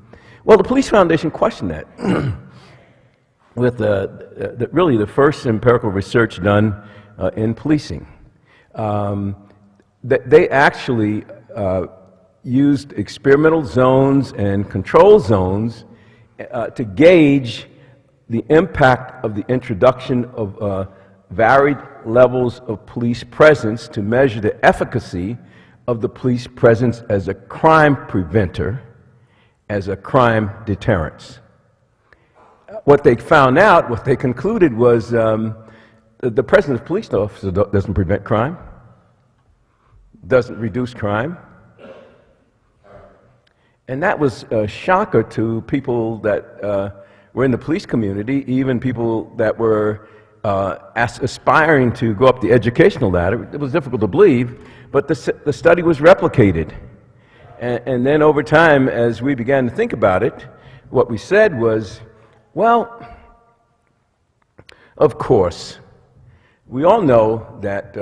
Well, the Police Foundation questioned that with really the first empirical research done in policing. They actually used experimental zones and control zones to gauge the impact of the introduction of varied levels of police presence to measure the efficacy of the police presence as a crime preventer, as a crime deterrence. What they found out, what they concluded was the presence of police officers doesn't prevent crime, doesn't reduce crime. And that was a shocker to people that were in the police community, even people that were aspiring to go up the educational ladder. It was difficult to believe, but the study was replicated. And then over time, as we began to think about it, what we said was, well, of course, we all know that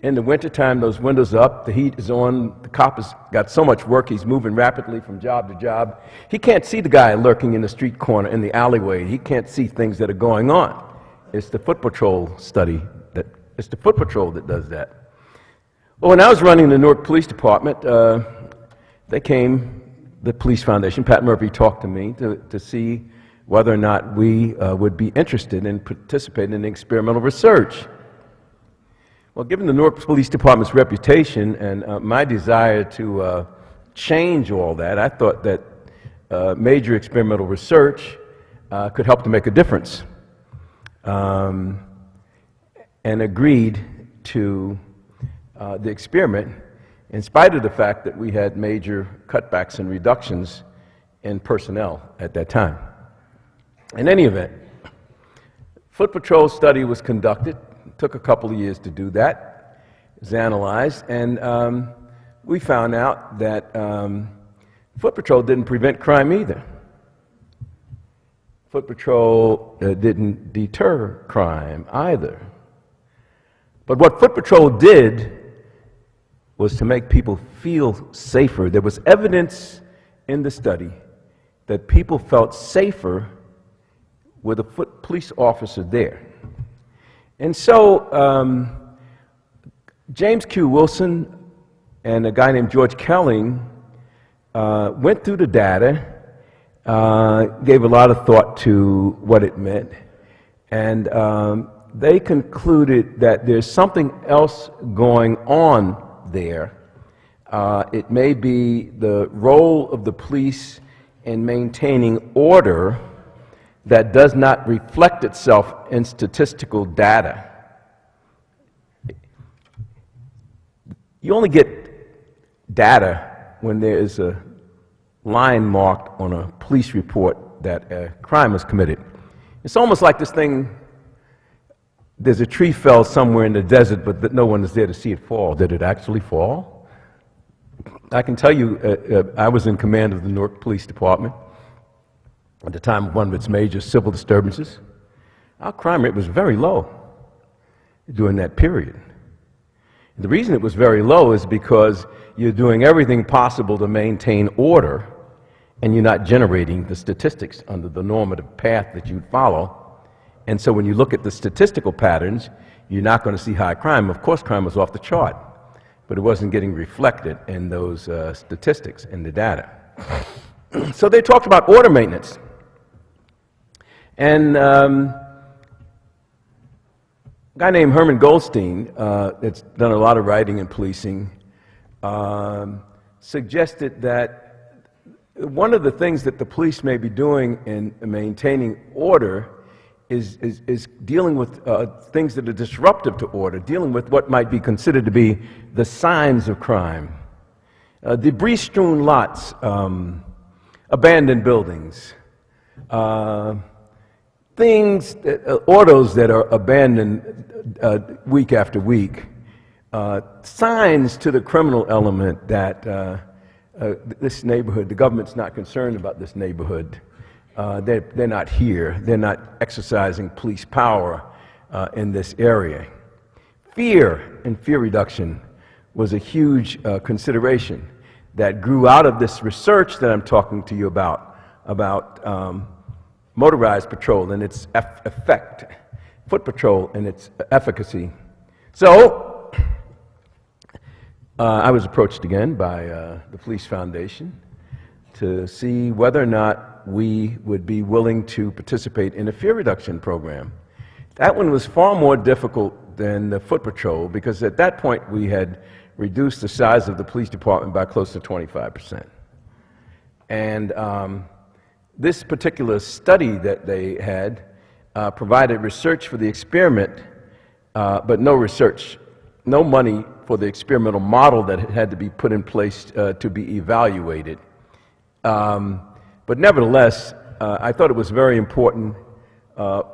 in the wintertime, those windows are up, the heat is on, the cop has got so much work, he's moving rapidly from job to job. He can't see the guy lurking in the street corner, in the alleyway. He can't see things that are going on. It's the Foot Patrol it's the Foot Patrol that does that. Well, when I was running the Newark Police Department, the Police Foundation, Pat Murphy talked to me to see whether or not we would be interested in participating in experimental research. Well, given the Newark Police Department's reputation and my desire to change all that, I thought that major experimental research could help to make a difference, and agreed to the experiment in spite of the fact that we had major cutbacks and reductions in personnel at that time. In any event, Foot Patrol study was conducted. It took a couple of years to do that. It was analyzed, and we found out that Foot Patrol didn't prevent crime either. Foot Patrol didn't deter crime either. But what Foot Patrol did was to make people feel safer. There was evidence in the study that people felt safer with a police officer there. And so James Q. Wilson and a guy named George Kelling went through the data, gave a lot of thought to what it meant, and they concluded that there's something else going on there. It may be the role of the police in maintaining order that does not reflect itself in statistical data. You only get data when there is a line marked on a police report that a crime was committed. It's almost like this thing, there's a tree fell somewhere in the desert, but no one is there to see it fall. Did it actually fall? I can tell you, I was in command of the Newark Police Department at the time of one of its major civil disturbances. Our crime rate was very low during that period. And the reason it was very low is because you're doing everything possible to maintain order, and you're not generating the statistics under the normative path that you'd follow. And so when you look at the statistical patterns, you're not going to see high crime. Of course, crime was off the chart, but it wasn't getting reflected in those statistics, in the data. So they talked about order maintenance. And a guy named Herman Goldstein, that's done a lot of writing in policing, suggested that one of the things that the police may be doing in maintaining order is dealing with things that are disruptive to order, dealing with what might be considered to be the signs of crime. Debris-strewn lots, abandoned buildings, things, autos that are abandoned week after week, signs to the criminal element that this neighborhood, the government's not concerned about this neighborhood. They're not here. They're not exercising police power in this area. Fear and fear reduction was a huge consideration that grew out of this research that I'm talking to you about motorized patrol and its effect, foot patrol and its efficacy. So, I was approached again by the Police Foundation to see whether or not we would be willing to participate in a fear reduction program. That one was far more difficult than the foot patrol because at that point we had reduced the size of the police department by close to 25%. And this particular study that they had provided research for the experiment, but no research, no money for the experimental model that had to be put in place to be evaluated. But nevertheless, I thought it was very important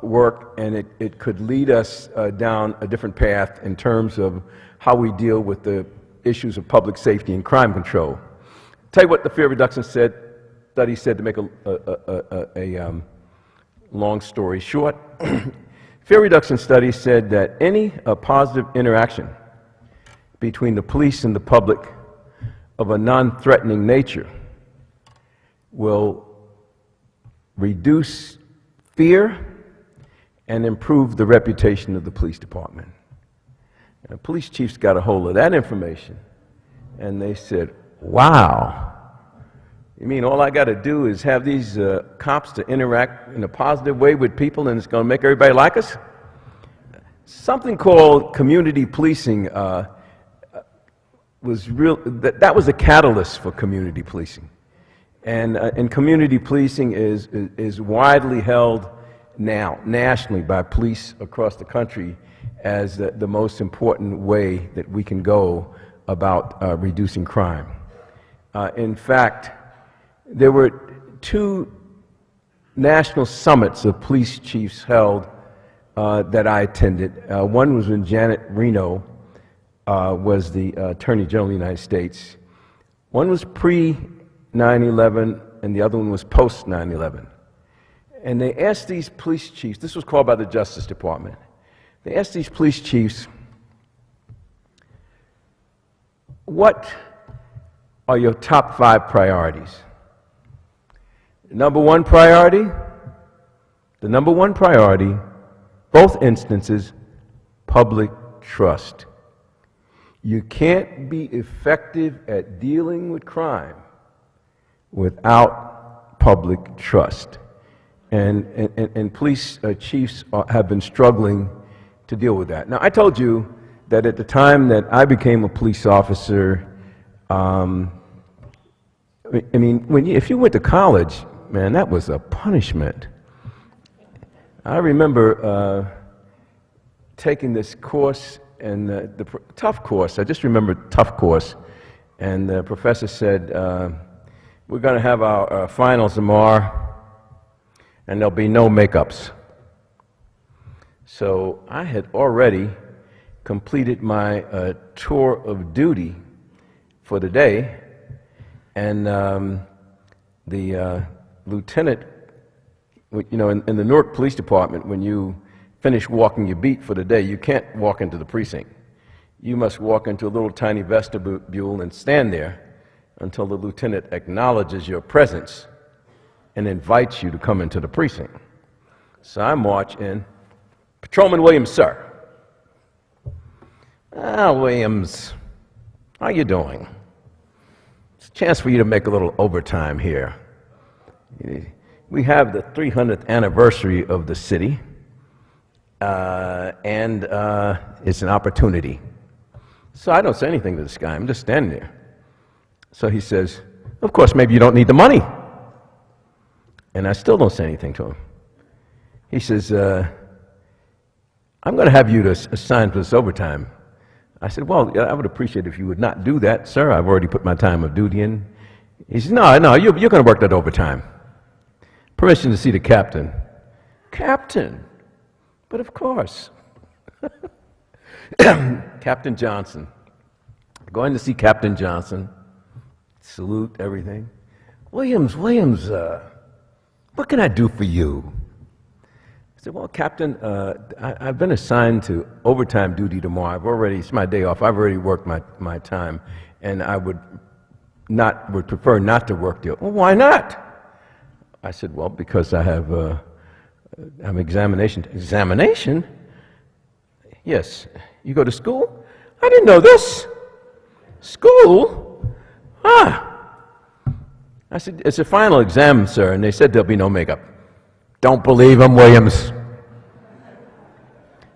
work, and it could lead us down a different path in terms of how we deal with the issues of public safety and crime control. Tell you what the fear reduction study said, to make a long story short. Fear reduction study said that any positive interaction between the police and the public of a non-threatening nature will reduce fear and improve the reputation of the police department. And the police chiefs got a hold of that information, and they said, wow, you mean all I got to do is have these cops to interact in a positive way with people and it's going to make everybody like us? Something called community policing that was a catalyst for community policing. And community policing is widely held now, nationally, by police across the country as the most important way that we can go about reducing crime. In fact, there were 2 national summits of police chiefs held that I attended. One was when Janet Reno was the Attorney General of the United States. One was pre-9/11, and the other one was post-9/11. And they asked these police chiefs, this was called by the Justice Department, they asked these police chiefs, what are your top 5 priorities? The number one priority, both instances, public trust. You can't be effective at dealing with crime without public trust. And police chiefs have been struggling to deal with that. Now, I told you that at the time that I became a police officer, I mean, if you went to college, man, that was a punishment. I remember taking this course, and the tough course, I just remember tough course, and the professor said, we're going to have our finals tomorrow, and there'll be no makeups. So I had already completed my tour of duty for the day, and the lieutenant, you know, in the Newark Police Department, when you finish walking your beat for the day, you can't walk into the precinct. You must walk into a little tiny vestibule and stand there until the lieutenant acknowledges your presence and invites you to come into the precinct. So I march in. Patrolman Williams, sir. Williams, how you doing? It's a chance for you to make a little overtime here. We have the 300th anniversary of the city, and it's an opportunity. So I don't say anything to this guy. I'm just standing there. So he says, of course, maybe you don't need the money. And I still don't say anything to him. He says, I'm going to have you to assign for this overtime. I said, well, I would appreciate it if you would not do that, sir. I've already put my time of duty in. He says, no, you're going to work that overtime. Permission to see the captain. Captain? But of course. Captain Johnson. Going to see Captain Johnson. Salute, everything. Williams, what can I do for you? said, well, Captain, I've been assigned to overtime duty tomorrow. It's my day off. I've already worked my time, and I would prefer not to work there. Well, why not? I said, well, because I have an examination. Examination? Yes. You go to school? I didn't know this. School? I said, it's a final exam, sir, and they said there'll be no makeup. Don't believe him, Williams.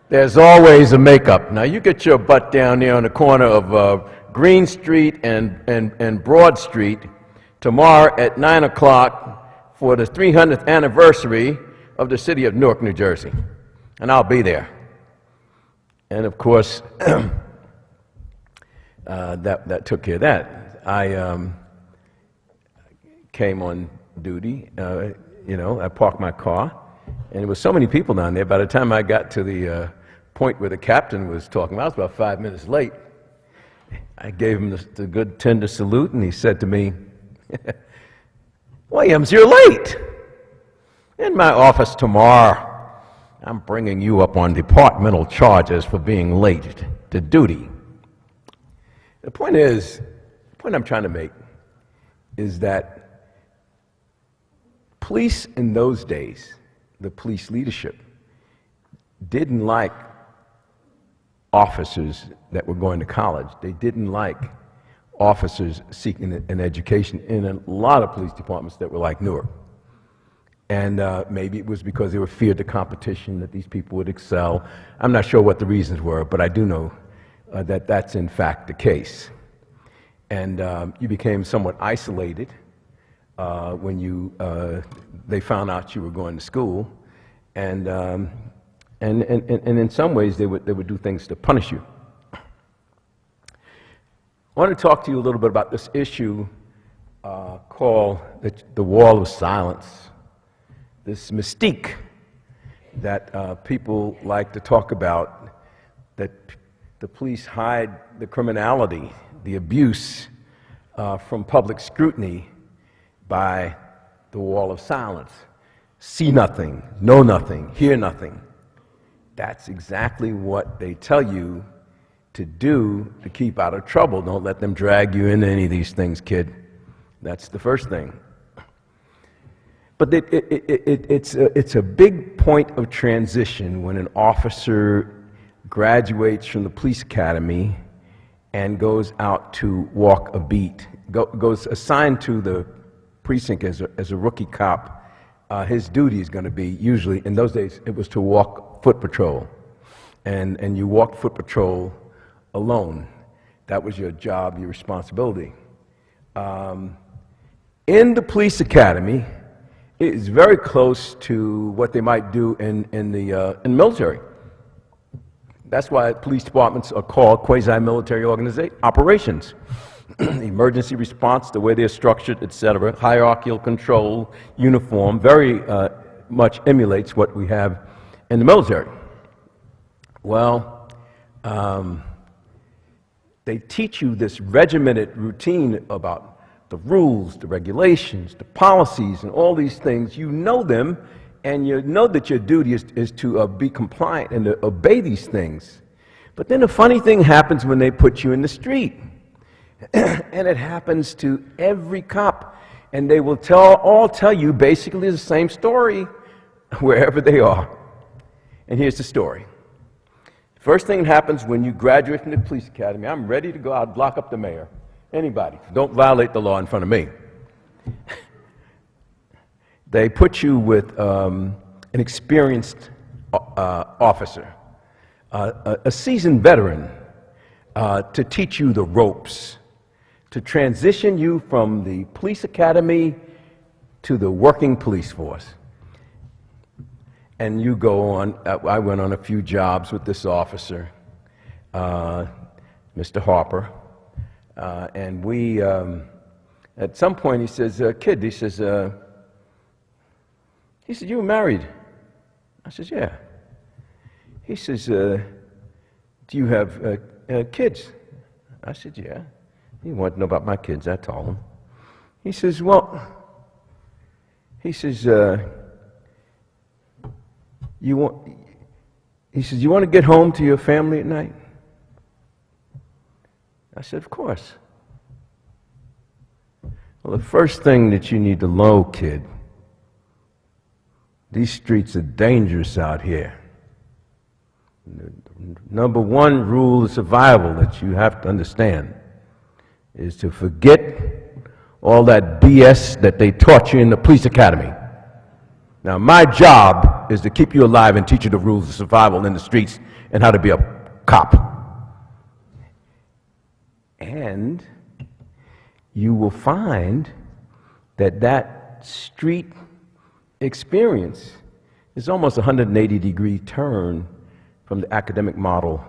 There's always a makeup. Now, you get your butt down there on the corner of Green Street and Broad Street tomorrow at 9 o'clock for the 300th anniversary of the city of Newark, New Jersey. And I'll be there. And of course, that took care of that. I came on duty, I parked my car, and there was so many people down there. By the time I got to the point where the captain was talking, I was about 5 minutes late. I gave him the good tender salute, and he said to me, Williams, you're late. In my office tomorrow, I'm bringing you up on departmental charges for being late to duty. The point I'm trying to make is that police in those days, the police leadership, didn't like officers that were going to college. They didn't like officers seeking an education in a lot of police departments that were like Newark. And maybe it was because they were feared the competition, that these people would excel. I'm not sure what the reasons were, but I do know that that's in fact the case. And you became somewhat isolated when they found out you were going to school, and in some ways they would do things to punish you. I want to talk to you a little bit about this issue called the wall of silence, this mystique that people like to talk about, that the police hide the criminality, the abuse from public scrutiny by the wall of silence. See nothing, know nothing, hear nothing. That's exactly what they tell you to do to keep out of trouble. Don't let them drag you into any of these things, kid. That's the first thing. But it's a big point of transition when an officer graduates from the police academy and goes out to walk a beat, goes assigned to the precinct as a rookie cop. His duty is going to be, usually, in those days, it was to walk foot patrol. And you walked foot patrol alone. That was your job, your responsibility. In the police academy, it is very close to what they might do in the military. That's why police departments are called quasi-military operations. Emergency response, the way they're structured, etc., hierarchical control, uniform, very much emulates what we have in the military. Well, they teach you this regimented routine about the rules, the regulations, the policies, and all these things. You know them, and you know that your duty is to be compliant and to obey these things. But then a funny thing happens when they put you in the street. And it happens to every cop. And they will all tell you basically the same story wherever they are. And here's the story. First thing that happens when you graduate from the police academy, I'm ready to go out, lock up the mayor. Anybody. Don't violate the law in front of me. They put you with an experienced officer, a seasoned veteran, to teach you the ropes, to transition you from the police academy to the working police force. And you go on, I went on a few jobs with this officer, Mr. Harper, and we, at some point he says, kid, he said, you were married? I said, yeah. He says, do you have kids? I said, yeah. He wanted to know about my kids, I told him. He says, well, He says, you want to get home to your family at night? I said, of course. Well, the first thing that you need to know, kid, these streets are dangerous out here. The number one rule of survival that you have to understand is to forget all that BS that they taught you in the police academy. Now, my job is to keep you alive and teach you the rules of survival in the streets and how to be a cop. And you will find that that street experience is almost a 180-degree turn from the academic model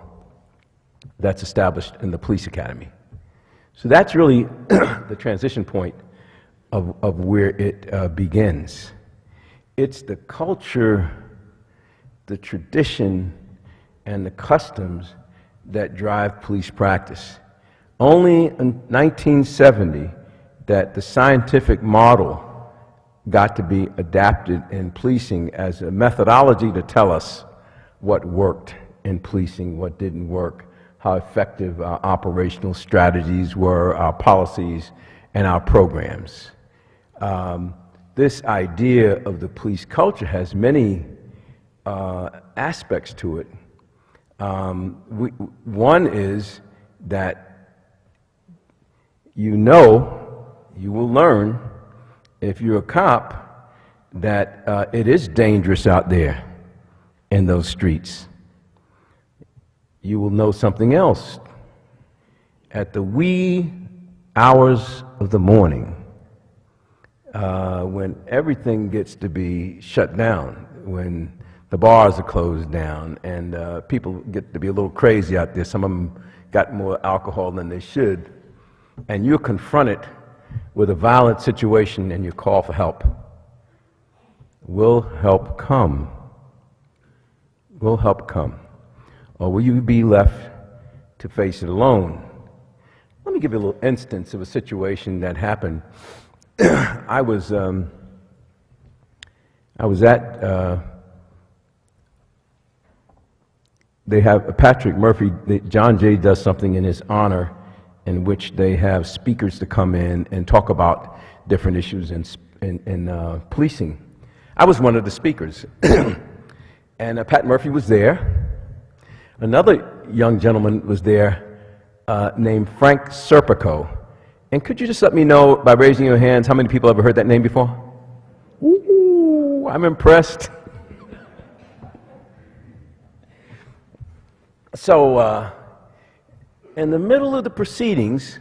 that's established in the police academy. So that's really the transition point of where it begins. It's the culture, the tradition, and the customs that drive police practice. Only in 1970 that the scientific model got to be adapted in policing as a methodology to tell us what worked in policing, what didn't work, how effective our operational strategies were, our policies, and our programs. This idea of the police culture has many aspects to it. One is that you will learn, if you're a cop, that it is dangerous out there in those streets. You will know something else. At the wee hours of the morning, when everything gets to be shut down, when the bars are closed down, and people get to be a little crazy out there, some of them got more alcohol than they should, and you're confronted with a violent situation and you call for help. Will help come? Will help come? Or will you be left to face it alone? Let me give you a little instance of a situation that happened. I was at, they have Patrick Murphy, John Jay does something in his honor in which they have speakers to come in and talk about different issues in policing. I was one of the speakers, and Pat Murphy was there. Another young gentleman was there named Frank Serpico. And could you just let me know by raising your hands how many people ever heard that name before? Ooh, I'm impressed. So, in the middle of the proceedings,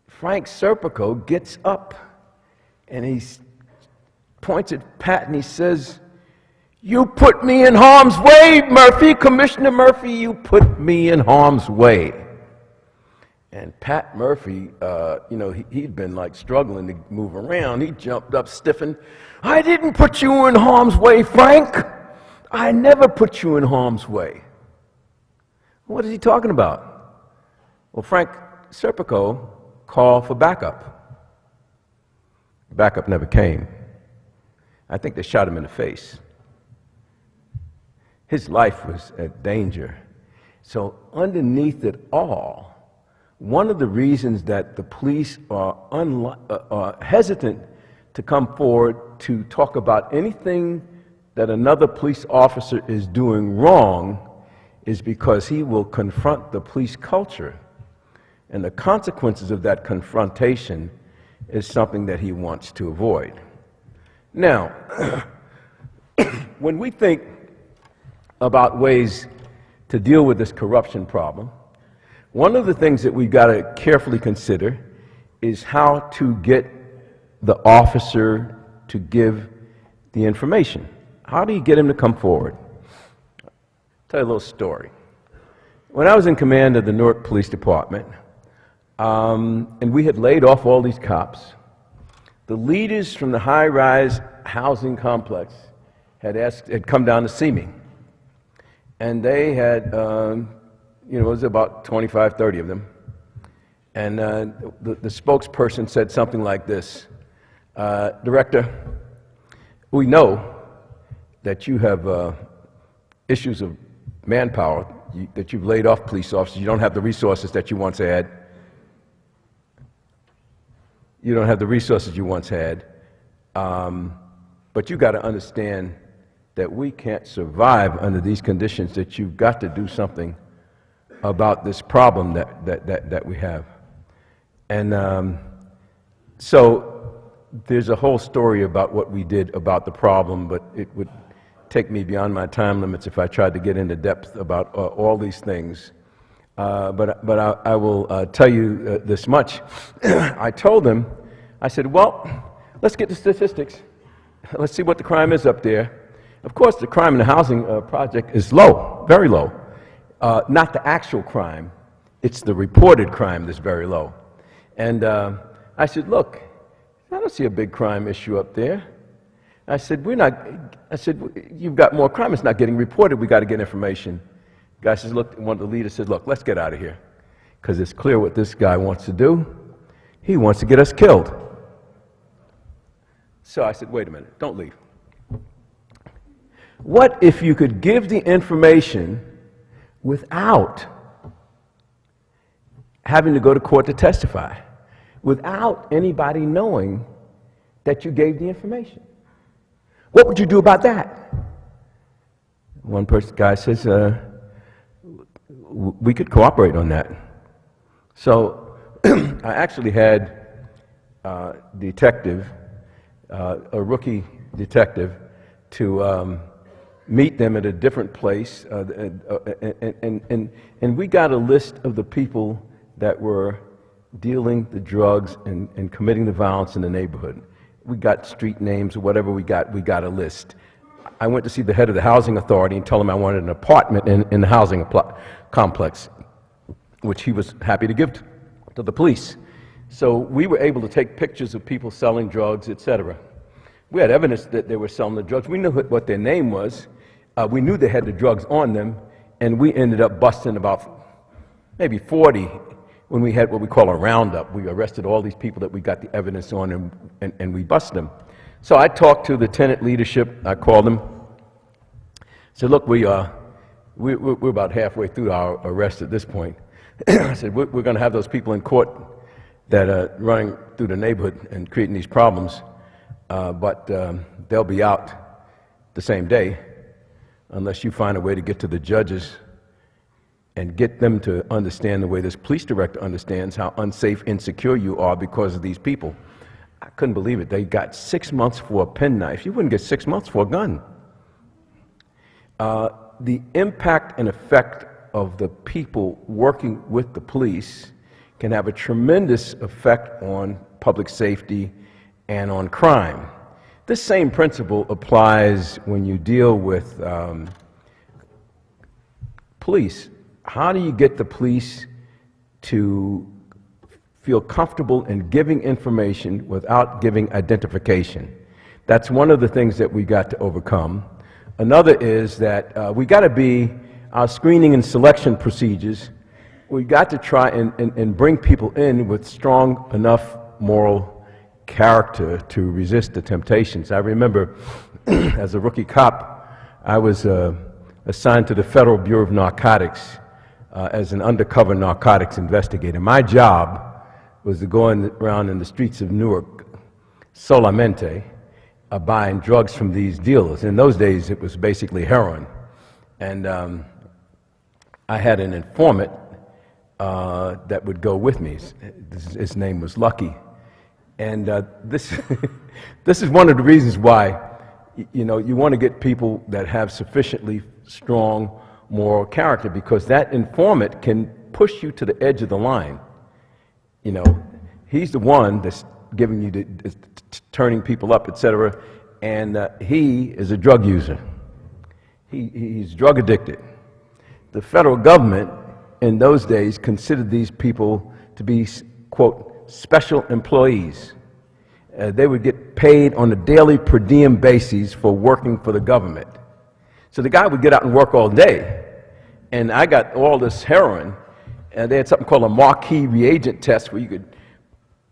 Frank Serpico gets up and he points at Pat and he says, "You put me in harm's way, Murphy, Commissioner Murphy, you put me in harm's way." And Pat Murphy, he'd been like struggling to move around. He jumped up, stiffened. "I didn't put you in harm's way, Frank. I never put you in harm's way." What is he talking about? Well, Frank Serpico called for backup. Backup never came. I think they shot him in the face. His life was at danger. So underneath it all, one of the reasons that the police are hesitant to come forward to talk about anything that another police officer is doing wrong is because he will confront the police culture. And the consequences of that confrontation is something that he wants to avoid. Now, when we think about ways to deal with this corruption problem, one of the things that we've got to carefully consider is how to get the officer to give the information. How do you get him to come forward? I'll tell you a little story. When I was in command of the Newark Police Department, and we had laid off all these cops, the leaders from the high-rise housing complex had come down to see me. And they had, it was about 25, 30 of them. And the spokesperson said something like this: "Director, we know that you have issues of manpower, that you've laid off police officers, you don't have the resources that you once had. You don't have the resources you once had. But you got to understand that we can't survive under these conditions, that you've got to do something about this problem that we have. And so there's a whole story about what we did about the problem, but it would take me beyond my time limits if I tried to get into depth about all these things. But I will tell you this much. I told them, I said, well, let's get the statistics. Let's see what the crime is up there. Of course, the crime in the housing project is low, very low. Not the actual crime, it's the reported crime that's very low. And I said, look, I don't see a big crime issue up there. I said, you've got more crime, it's not getting reported, we got to get information. The guy says, look, one of the leaders said, look, let's get out of here, because it's clear what this guy wants to do. He wants to get us killed. So I said, wait a minute, don't leave. What if you could give the information without having to go to court to testify, without anybody knowing that you gave the information? What would you do about that? One guy says, we could cooperate on that. So I actually had a detective, a rookie detective, to meet them at a different place, and we got a list of the people that were dealing the drugs and committing the violence in the neighborhood. We got street names or whatever we got a list. I went to see the head of the housing authority and told him I wanted an apartment in the housing complex, which he was happy to give to the police. So we were able to take pictures of people selling drugs, etc. We had evidence that they were selling the drugs. We knew what their name was. We knew they had the drugs on them, and we ended up busting about maybe 40 when we had what we call a roundup. We arrested all these people that we got the evidence on, and we busted them. So I talked to the tenant leadership. I called them. Said, look, we're about halfway through our arrest at this point. I said, we're going to have those people in court that are running through the neighborhood and creating these problems, but they'll be out the same day unless you find a way to get to the judges and get them to understand the way this police director understands how unsafe, insecure you are because of these people. I couldn't believe it. They got 6 months for a penknife. You wouldn't get 6 months for a gun. The impact and effect of the people working with the police can have a tremendous effect on public safety and on crime. This same principle applies when you deal with police. How do you get the police to feel comfortable in giving information without giving identification? That's one of the things that we got to overcome. Another is that we got to be, our screening and selection procedures, we got to try and bring people in with strong enough moral character to resist the temptations. I remember as a rookie cop, I was assigned to the Federal Bureau of Narcotics as an undercover narcotics investigator. My job was to go around in the streets of Newark solamente buying drugs from these dealers. In those days, it was basically heroin. And I had an informant that would go with me. His name was Lucky. And this is one of the reasons why you want to get people that have sufficiently strong moral character, because that informant can push you to the edge of the line. He's the one that's giving you turning people up, etc. And he is a drug user. He's drug addicted. The federal government in those days considered these people to be, quote, special employees. They would get paid on a daily per diem basis for working for the government. So the guy would get out and work all day, and I got all this heroin, and they had something called a marquee reagent test where you could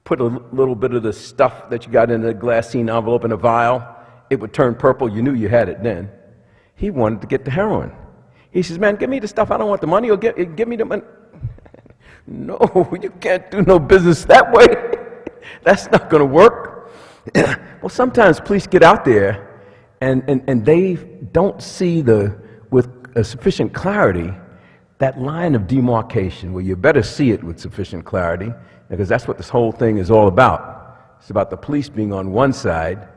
put a little bit of the stuff that you got in a glassine envelope in a vial. It would turn purple. You knew you had it then. He wanted to get the heroin. He says, man, give me the stuff. I don't want the money, or give me the money. No, you can't do no business that way. That's not going to work. Well, sometimes police get out there and they don't see with sufficient clarity that line of demarcation. Well, you better see it with sufficient clarity, because that's what this whole thing is all about. It's about the police being on one side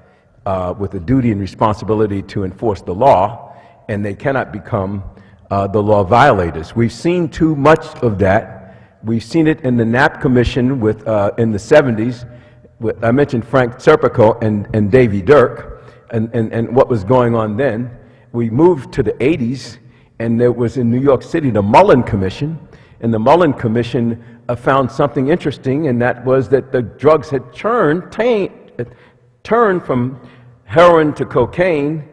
with the duty and responsibility to enforce the law, and they cannot become the law violators. We've seen too much of that. We've seen it in the Knapp Commission in the 70s. I mentioned Frank Serpico and Davy Dirk and what was going on then. We moved to the 80s, and there was in New York City the Mullen Commission, and the Mullen Commission found something interesting, and that was that the drugs had turned from heroin to cocaine.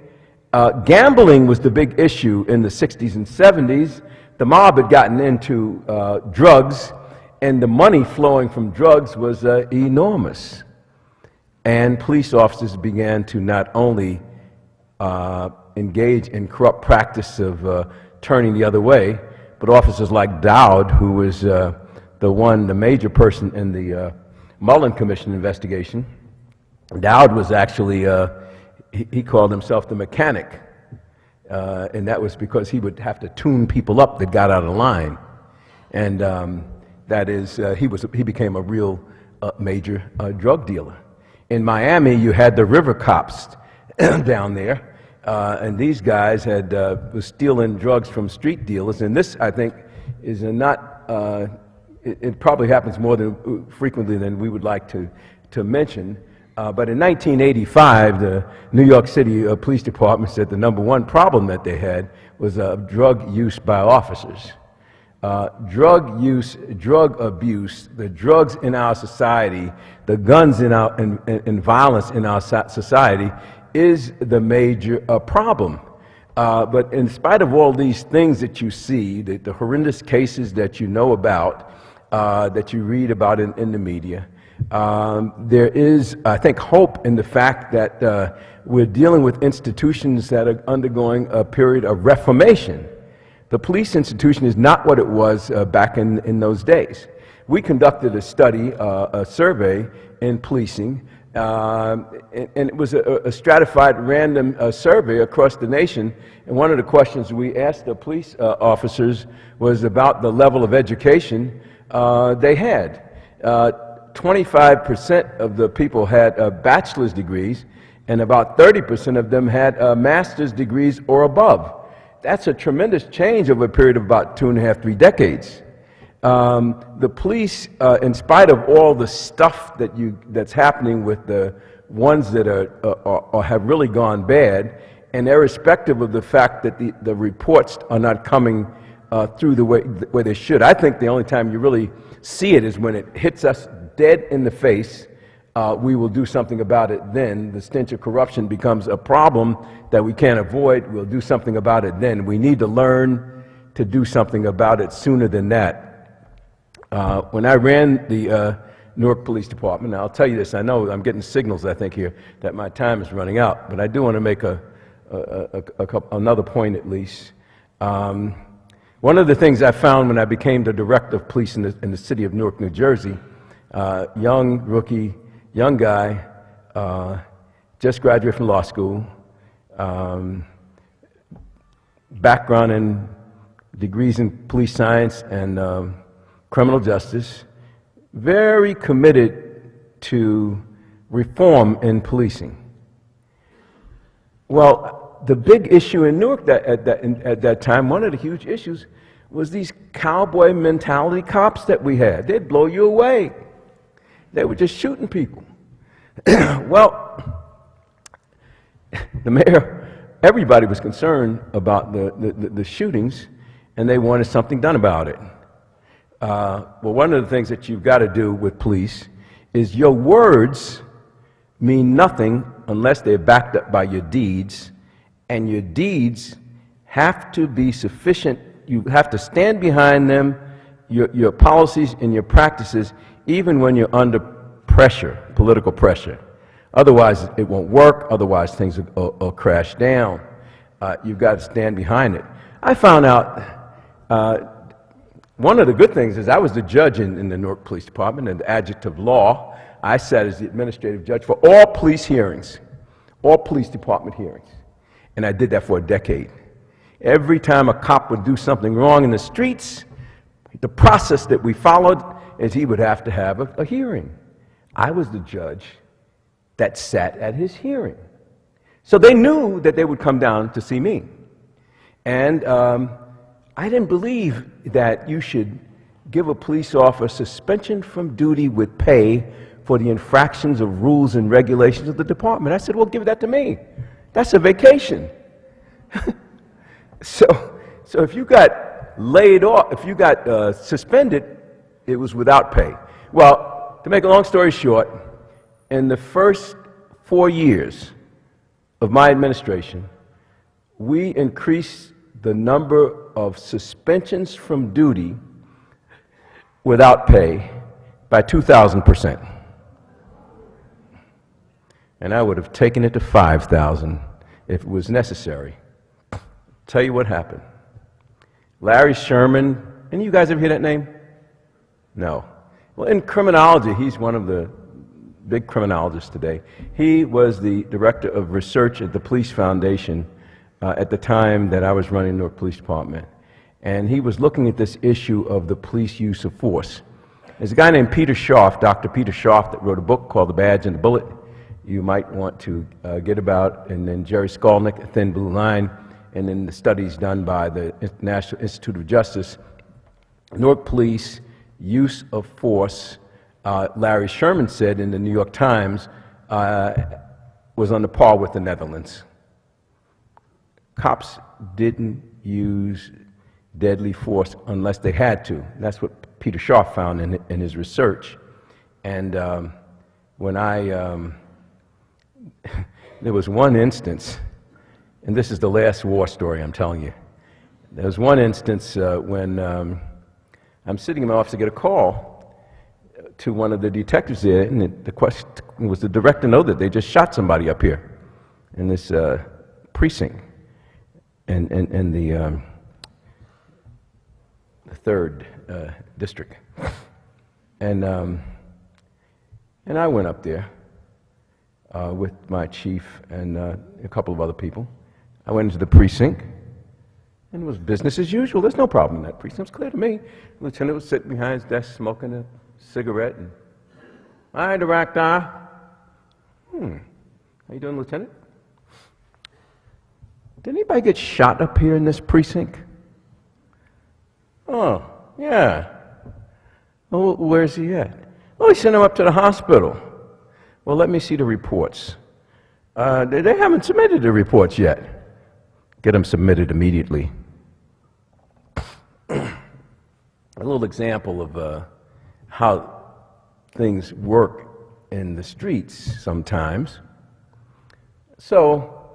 Gambling was the big issue in the 60s and 70s. The mob had gotten into drugs, and the money flowing from drugs was enormous. And police officers began to not only engage in corrupt practice of turning the other way, but officers like Dowd, who was the major person in the Mullen Commission investigation. Dowd was actually, he called himself the mechanic. And that was because he would have to tune people up that got out of line. And that is, he became a real major drug dealer. In Miami, you had the river cops down there, and these guys was stealing drugs from street dealers. And this, I think, is it probably happens more frequently than we would like to mention. But in 1985, the New York City Police Department said the number one problem that they had was drug use by officers. Drug use, drug abuse, the drugs in our society, the guns and violence in our society is the major problem. But in spite of all these things that you see, the horrendous cases that you know about, that you read about in the media, there is, I think, hope in the fact that we're dealing with institutions that are undergoing a period of reformation. The police institution is not what it was back in those days. We conducted a study, a survey in policing, and it was a stratified random survey across the nation. And one of the questions we asked the police officers was about the level of education they had. 25% of the people had bachelor's degrees, and about 30% of them had master's degrees or above. That's a tremendous change over a period of about 2.5, 3 decades. The police, in spite of all the stuff that's happening with the ones that have really gone bad, and irrespective of the fact that the reports are not coming through the way they should. I think the only time you really see it is when it hits us dead in the face. We will do something about it then. The stench of corruption becomes a problem that we can't avoid. We'll do something about it then. We need to learn to do something about it sooner than that. When I ran the Newark Police Department, I'll tell you this, I know I'm getting signals, I think, here that my time is running out, but I do want to make another point at least. One of the things I found when I became the director of police in the city of Newark, New Jersey, young rookie, young guy, just graduated from law school, background in degrees in police science and criminal justice, very committed to reform in policing. Well, the big issue in Newark at that time, one of the huge issues, was these cowboy mentality cops that we had. They'd blow you away. They were just shooting people. Well, the mayor, everybody was concerned about the shootings, and they wanted something done about it. Well, one of the things that you've got to do with police is your words mean nothing unless they're backed up by your deeds, and your deeds have to be sufficient. You have to stand behind them, your policies and your practices, even when you're under pressure, political pressure. Otherwise, it won't work. Otherwise, things will crash down. you've got to stand behind it. I found out one of the good things is I was the judge in the Newark Police Department in the adjective law. I sat as the administrative judge for all police hearings, all police department hearings. And I did that for a decade. Every time a cop would do something wrong in the streets, the process that we followed is he would have to have a hearing. I was the judge that sat at his hearing. So they knew that they would come down to see me. And I didn't believe that you should give a police officer suspension from duty with pay for the infractions of rules and regulations of the department. I said, well, give that to me. That's a vacation. So if you got laid off, if you got suspended, it was without pay. Well, to make a long story short, in the first 4 years of my administration, we increased the number of suspensions from duty without pay by 2,000%. And I would have taken it to 5,000 if it was necessary. Tell you what happened. Larry Sherman, any of you guys ever hear that name? No. Well, in criminology, he's one of the big criminologists today. He was the director of research at the Police Foundation at the time that I was running Newark Police Department. And he was looking at this issue of the police use of force. There's a guy named Peter Scharf, Dr. Peter Scharf, that wrote a book called The Badge and the Bullet. You might want to get about, and then Jerry Skolnick, A Thin Blue Line, and then the studies done by the National Institute of Justice. Newark Police use of force, Larry Sherman said in the New York Times, was on the par with the Netherlands. Cops didn't use deadly force unless they had to. That's what Peter Scharf found in his research. And when there was one instance, and this is the last war story I'm telling you. There was one instance when I'm sitting in my office to get a call to one of the detectives there, and the question was the director know that they just shot somebody up here in this precinct in the 3rd district. And I went up there with my chief and a couple of other people. I went into the precinct, and it was business as usual. There's no problem in that precinct. It was clear to me. The lieutenant was sitting behind his desk smoking a cigarette. And, hi, Director. How you doing, Lieutenant? Did anybody get shot up here in this precinct? Oh, yeah. Oh, where's he at? Oh, he sent him up to the hospital. Well, let me see the reports. They haven't submitted the reports yet. Get them submitted immediately. A little example of how things work in the streets sometimes. So,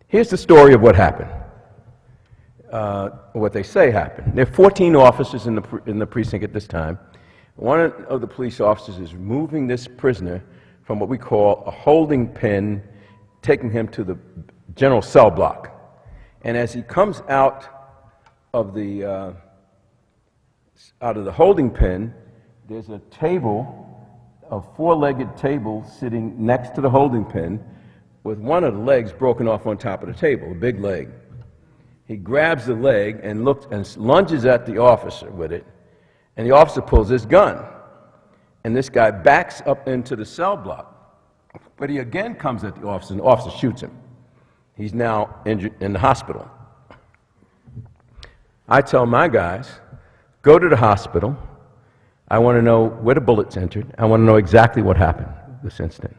here's the story of what happened. What they say happened. There are 14 officers in the precinct at this time. One of the police officers is moving this prisoner from what we call a holding pen, taking him to the general cell block. And as he comes out of the holding pen, there's a table, a four-legged table sitting next to the holding pen with one of the legs broken off on top of the table, a big leg. He grabs the leg and looks and lunges at the officer with it, and the officer pulls his gun. And this guy backs up into the cell block. But he again comes at the officer, and the officer shoots him. He's now injured in the hospital. I tell my guys, go to the hospital. I want to know where the bullets entered. I want to know exactly what happened this instant.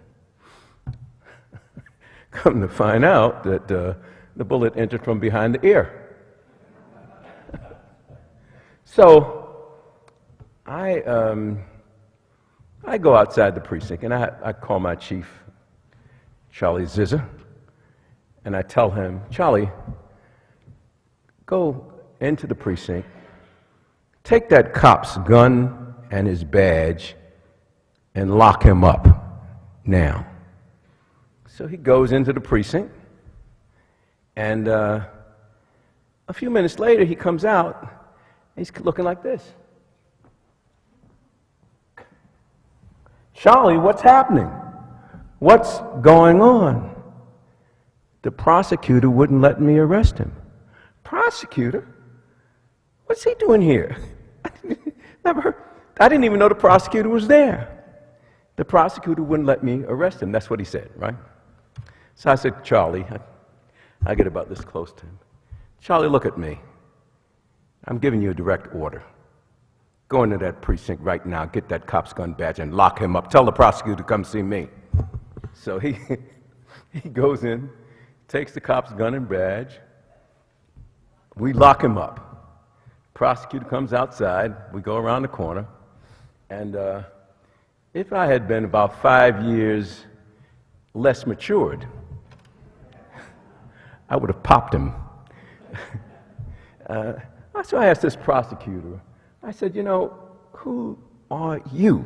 Come to find out that the bullet entered from behind the ear. So I go outside the precinct, and I call my chief, Charlie Zizza, and I tell him, Charlie, go into the precinct, take that cop's gun and his badge, and lock him up now. So he goes into the precinct, And a few minutes later, he comes out, and he's looking like this. Charlie, what's happening? What's going on? The prosecutor wouldn't let me arrest him. Prosecutor? What's he doing here? I didn't even know the prosecutor was there. The prosecutor wouldn't let me arrest him. That's what he said, right? So I said, Charlie, I get about this close to him. Charlie, look at me. I'm giving you a direct order. Go into that precinct right now, get that cop's gun badge, and lock him up. Tell the prosecutor to come see me. So he goes in, takes the cop's gun and badge. We lock him up. Prosecutor comes outside. We go around the corner. And if I had been about 5 years less matured, I would have popped him. So I asked this prosecutor, I said, you know, who are you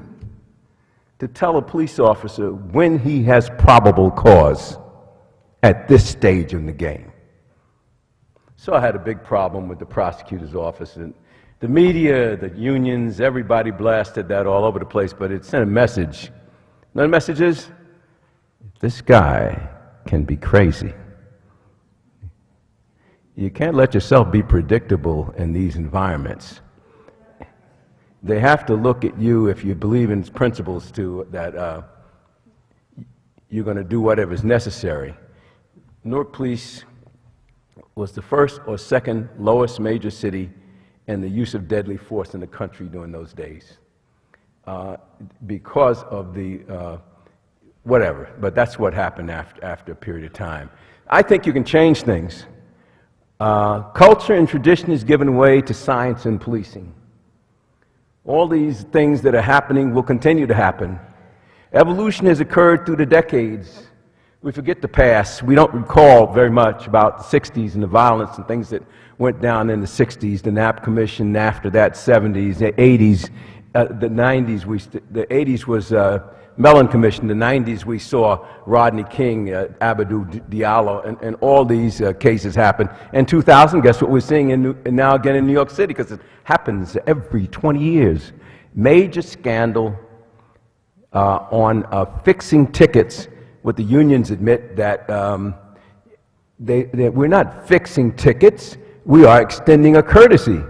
to tell a police officer when he has probable cause at this stage in the game? So I had a big problem with the prosecutor's office, and the media, the unions, everybody blasted that all over the place, but it sent a message. You know the message is, this guy can be crazy. You can't let yourself be predictable in these environments. They have to look at you, if you believe in principles, that you're going to do whatever is necessary. Newark Police was the first or second lowest major city in the use of deadly force in the country during those days, because of the whatever. But that's what happened after a period of time. I think you can change things. Culture and tradition is given way to science and policing. All these things that are happening will continue to happen. Evolution has occurred through the decades. We forget the past. We don't recall very much about the 60s and the violence and things that went down in the 60s, the Knapp Commission, after that, 70s, the 80s, the 90s. The 80s was Mellon Commission. The 90s we saw Rodney King, Abdou Diallo, and all these cases happen. And 2000, guess what we're seeing now again in New York City, because it happens every 20 years. Major scandal on fixing tickets. What the unions admit that we're not fixing tickets, we are extending a courtesy.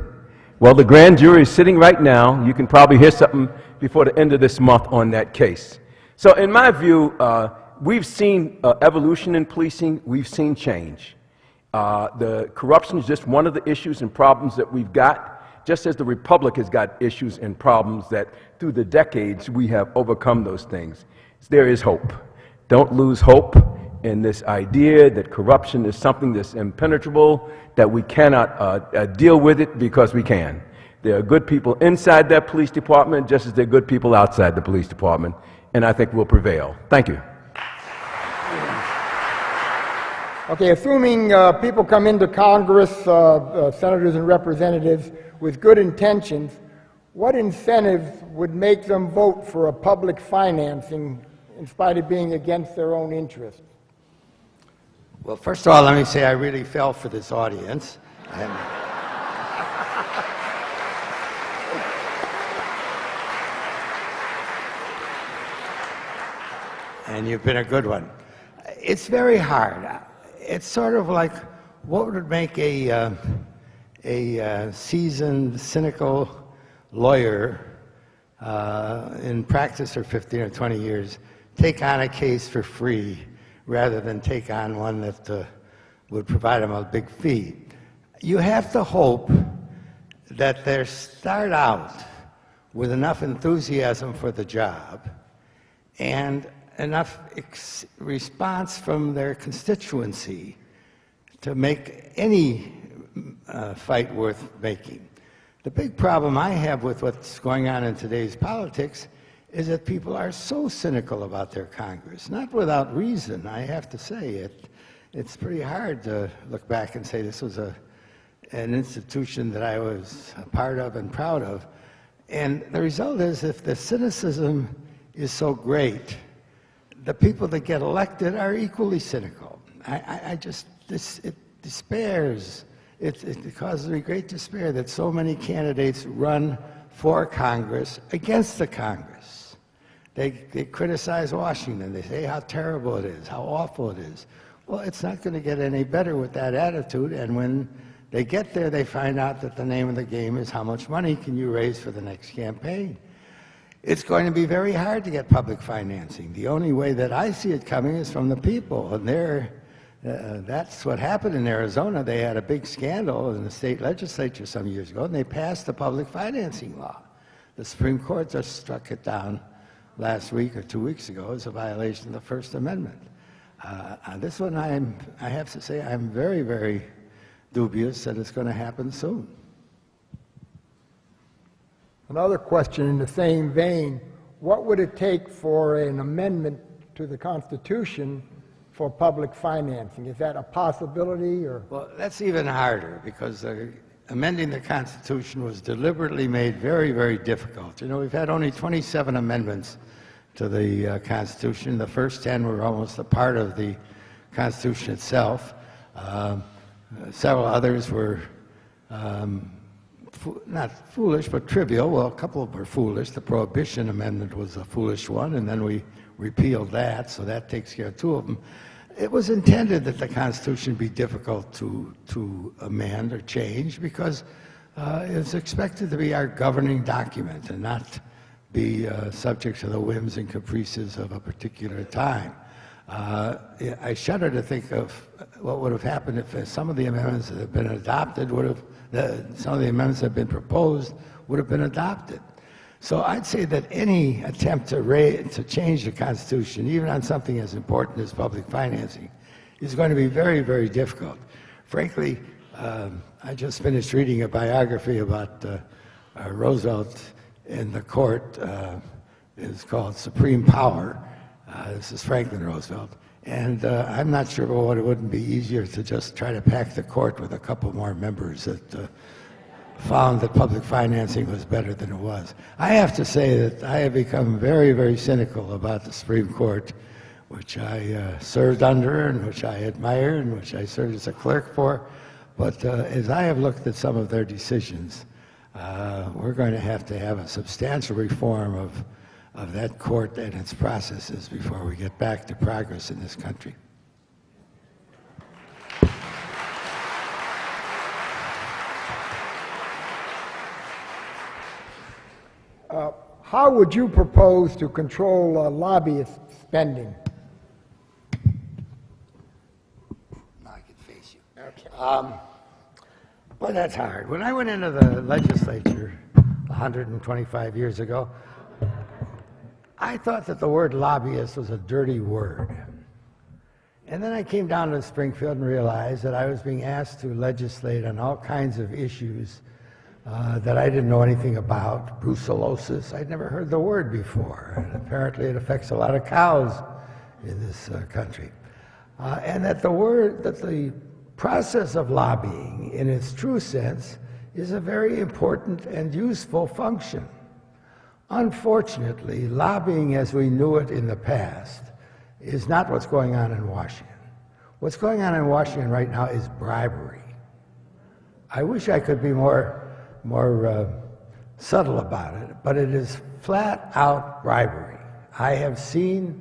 Well, the grand jury is sitting right now. You can probably hear something before the end of this month on that case. So in my view, we've seen evolution in policing, we've seen change. The corruption is just one of the issues and problems that we've got, just as the Republic has got issues and problems that through the decades we have overcome those things. There is hope. Don't lose hope in this idea that corruption is something that's impenetrable, that we cannot deal with it because we can. There are good people inside that police department just as there are good people outside the police department, and I think we'll prevail. Thank you. Okay, assuming people come into Congress, senators and representatives, with good intentions, what incentives would make them vote for a public financing in spite of being against their own interests? Well, first of all, let me say I really fell for this audience. And you've been a good one. It's very hard. It's sort of like, what would make a seasoned, cynical lawyer in practice for 15 or 20 years take on a case for free rather than take on one that would provide them a big fee? You have to hope that they start out with enough enthusiasm for the job and enough response from their constituency to make any fight worth making. The big problem I have with what's going on in today's politics is that people are so cynical about their Congress, not without reason, I have to say. It's pretty hard to look back and say this was an institution that I was a part of and proud of. And the result is, if the cynicism is so great, the people that get elected are equally cynical. despairs. It causes me great despair that so many candidates run for Congress against the Congress. They criticize Washington. They say how terrible it is, how awful it is. Well, it's not going to get any better with that attitude, and when they get there, they find out that the name of the game is how much money can you raise for the next campaign. It's going to be very hard to get public financing. The only way that I see it coming is from the people, and that's what happened in Arizona. They had a big scandal in the state legislature some years ago, and they passed the public financing law. The Supreme Court just struck it down last week or 2 weeks ago as a violation of the First Amendment. This one, I have to say, I'm very, very dubious that it's going to happen soon. Another question in the same vein, what would it take for an amendment to the Constitution for public financing? Is that a possibility, or? Well, that's even harder, because amending the Constitution was deliberately made very, very difficult. You know, we've had only 27 amendments to the Constitution. The first 10 were almost a part of the Constitution itself. Several others were not foolish, but trivial. Well, a couple of them were foolish. The Prohibition Amendment was a foolish one, and then we repealed that, so that takes care of two of them. It was intended that the Constitution be difficult to amend or change, because it's expected to be our governing document and not be subject to the whims and caprices of a particular time. I shudder to think of what would have happened if some of the amendments that have been adopted some of the amendments that have been proposed would have been adopted. So I'd say that any attempt to change the Constitution, even on something as important as public financing, is going to be very, very difficult. Frankly, I just finished reading a biography about Roosevelt in the court. It's called Supreme Power. This is Franklin Roosevelt. And I'm not sure what it wouldn't be easier to just try to pack the court with a couple more members that found that public financing was better than it was. I have to say that I have become very, very cynical about the Supreme Court, which I served under and which I admire and which I served as a clerk for. But as I have looked at some of their decisions, we're going to have a substantial reform of that court and its processes before we get back to progress in this country. How would you propose to control lobbyist spending? Now I can face you. Okay. Well, that's hard. When I went into the legislature 125 years ago, I thought that the word lobbyist was a dirty word. And then I came down to Springfield and realized that I was being asked to legislate on all kinds of issues that I didn't know anything about. Brucellosis, I'd never heard the word before. And apparently it affects a lot of cows in this country. And that the process of lobbying, in its true sense, is a very important and useful function. Unfortunately, lobbying as we knew it in the past is not what's going on in Washington. What's going on in Washington right now is bribery. I wish I could be more subtle about it, but it is flat out bribery. I have seen,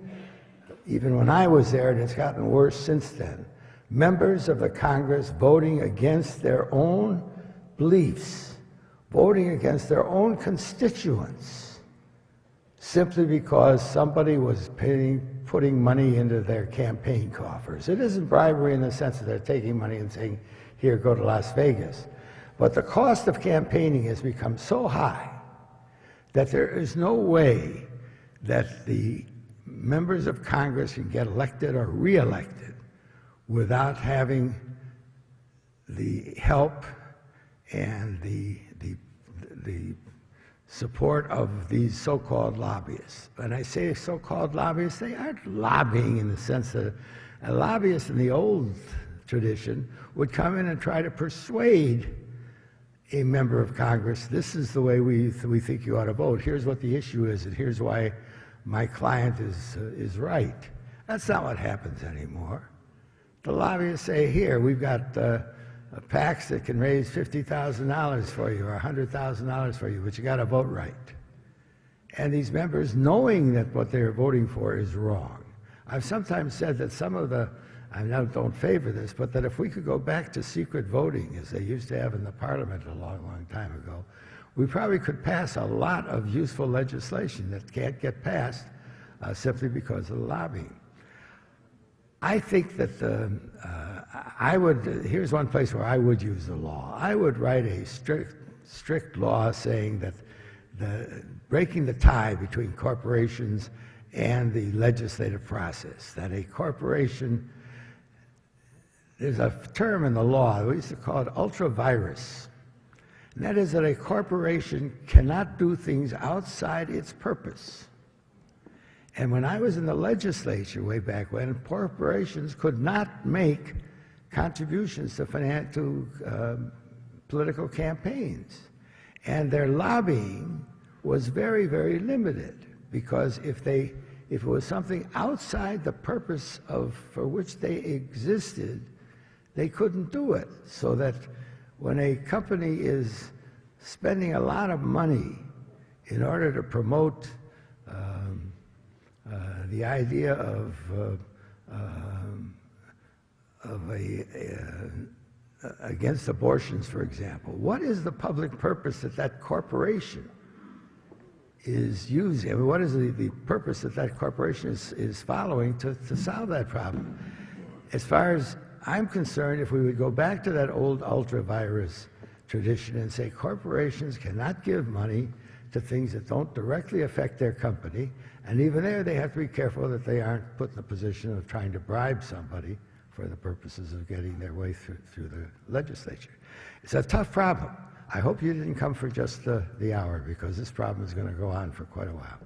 even when I was there, and it's gotten worse since then, members of the Congress voting against their own beliefs, voting against their own constituents, simply because somebody was putting money into their campaign coffers. It isn't bribery in the sense that they're taking money and saying, here, go to Las Vegas. But the cost of campaigning has become so high that there is no way that the members of Congress can get elected or re-elected without having the help and the support of these so-called lobbyists. When I say so-called lobbyists, they aren't lobbying in the sense that a lobbyist in the old tradition would come in and try to persuade a member of Congress, this is the way we think you ought to vote. Here's what the issue is, and here's why my client is right. That's not what happens anymore. the lobbyists say, here, we've got PACs that can raise $50,000 for you or $100,000 for you, but you got to vote right. And these members, knowing that what they're voting for is wrong. I've sometimes said that some of the, I now don't favor this, but that if we could go back to secret voting, as they used to have in the Parliament a long, long time ago, we probably could pass a lot of useful legislation that can't get passed simply because of the lobbying. I think that here's one place where I would use the law. I would write a strict law saying that breaking the tie between corporations and the legislative process, that a corporation, there's a term in the law, we used to call it ultra vires, and that is that a corporation cannot do things outside its purpose. And when I was in the legislature way back when, corporations could not make contributions to political campaigns. And their lobbying was very, very limited, because if it was something outside the purpose for which they existed, they couldn't do it. So that when a company is spending a lot of money in order to promote the idea of against abortions, for example, what is the public purpose that that corporation is using? I mean, what is the purpose that that corporation is following to solve that problem? As far as I'm concerned, if we would go back to that old ultra vires tradition and say corporations cannot give money to things that don't directly affect their company, and even there they have to be careful that they aren't put in the position of trying to bribe somebody for the purposes of getting their way through the legislature. It's a tough problem. I hope you didn't come for just the hour, because this problem is going to go on for quite a while.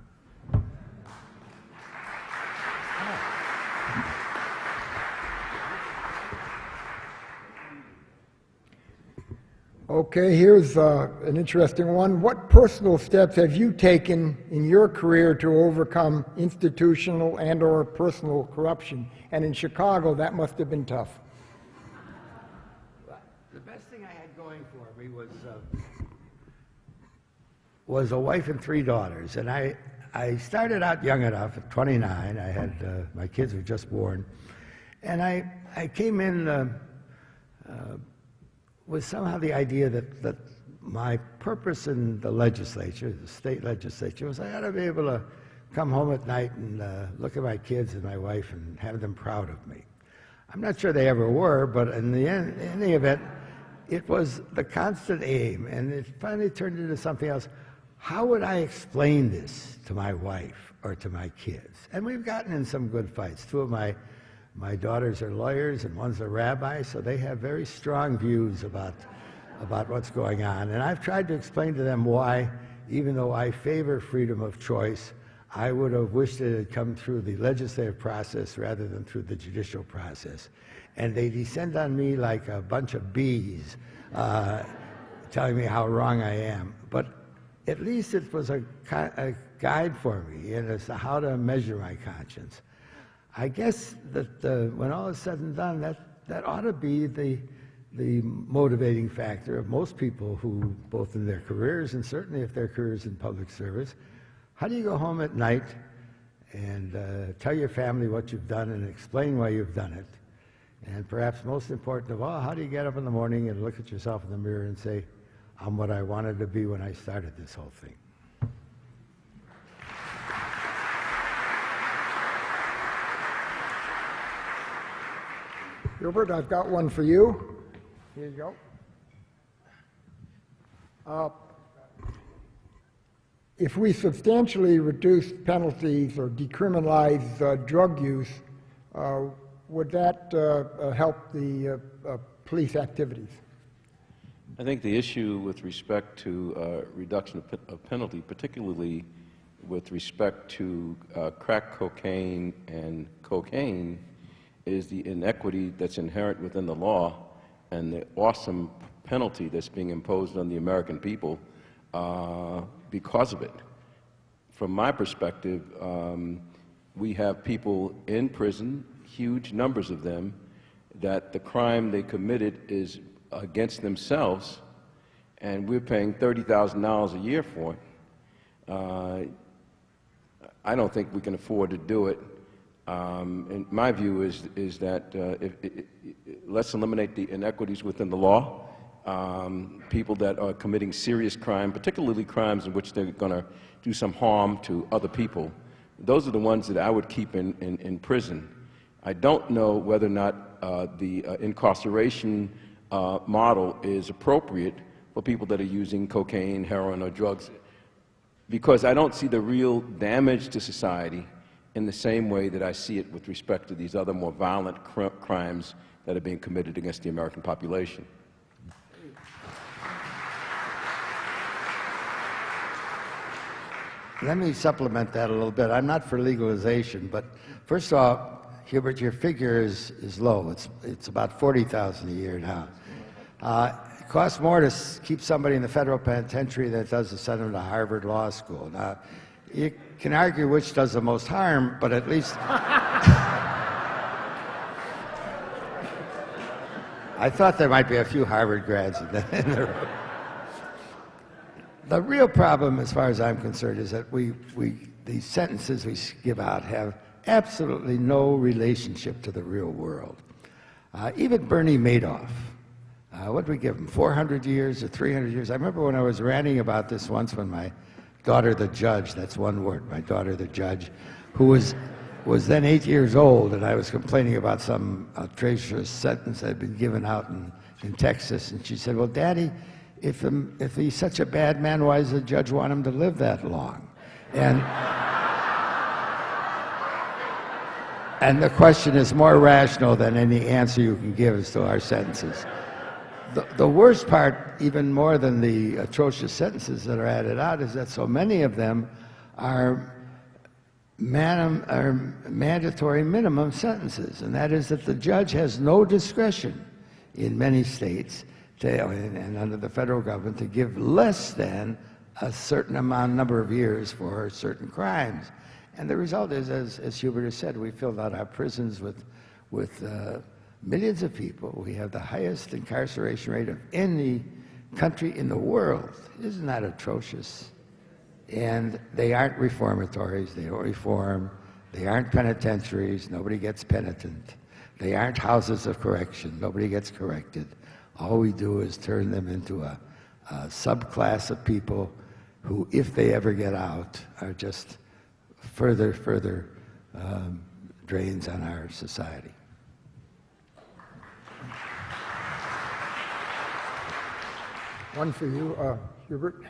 Okay, here's an interesting one. What personal steps have you taken in your career to overcome institutional and/or personal corruption? And in Chicago, that must have been tough. The best thing I had going for me was a wife and 3 daughters. And I started out young enough, at 29. I had, my kids were just born. And I came in with somehow the idea that my purpose in the legislature, the state legislature, was I ought to be able to come home at night and look at my kids and my wife and have them proud of me. I'm not sure they ever were, but in the end, in the event, it was the constant aim, and it finally turned into something else. How would I explain this to my wife or to my kids? And we've gotten in some good fights. 2 of my daughters are lawyers and one's a rabbi, so they have very strong views about what's going on. And I've tried to explain to them why, even though I favor freedom of choice, I would have wished it had come through the legislative process rather than through the judicial process. And they descend on me like a bunch of bees, telling me how wrong I am. But at least it was a guide for me as to how to measure my conscience. I guess that when all is said and done, that ought to be the motivating factor of most people who, both in their careers and certainly if their careers in public service, how do you go home at night and tell your family what you've done and explain why you've done it? And perhaps most important of all, how do you get up in the morning and look at yourself in the mirror and say, I'm what I wanted to be when I started this whole thing? Gilbert, I've got one for you. Here you go. If we substantially reduce penalties or decriminalize drug use, would that help the police activities? I think the issue with respect to reduction of penalty, particularly with respect to crack cocaine and cocaine, is the inequity that's inherent within the law and the awesome penalty that's being imposed on the American people because of it. From my perspective, we have people in prison, huge numbers of them, that the crime they committed is against themselves, and we're paying $30,000 a year for it. I don't think we can afford to do it. And my view is that let's eliminate the inequities within the law. People that are committing serious crime, particularly crimes in which they're going to do some harm to other people, those are the ones that I would keep in prison. I don't know whether or not the incarceration model is appropriate for people that are using cocaine, heroin, or drugs, because I don't see the real damage to society in the same way that I see it with respect to these other more violent crimes that are being committed against the American population. Let me supplement that a little bit. I'm not for legalization, but first of all, Hubert, your figure is low. It's about $40,000 a year now. It costs more to keep somebody in the federal penitentiary than it does to send them to Harvard Law School. Now, you can argue which does the most harm, but at least I thought there might be a few Harvard grads in the room. The real problem, as far as I'm concerned, is that these sentences we give out have absolutely no relationship to the real world. Even Bernie Madoff, what did we give him, 400 years or 300 years? I remember when I was ranting about this once when my daughter the judge, that's one word, my daughter the judge, who was then 8 years old, and I was complaining about some atrocious sentence that had been given out in Texas, and she said, well, Daddy, if he's such a bad man, why does the judge want him to live that long? And the question is more rational than any answer you can give as to our sentences. The worst part, even more than the atrocious sentences that are added out, is that so many of them are mandatory minimum sentences, and that is that the judge has no discretion in many states and under the federal government to give less than a certain number of years for certain crimes. And the result is, as Hubert has said, we filled out our prisons with millions of people. We have the highest incarceration rate of any country in the world. Isn't that atrocious? And they aren't reformatories. They don't reform. They aren't penitentiaries. Nobody gets penitent. They aren't houses of correction. Nobody gets corrected. All we do is turn them into a subclass of people who, if they ever get out, are just further drains on our society. One for you, Hubert.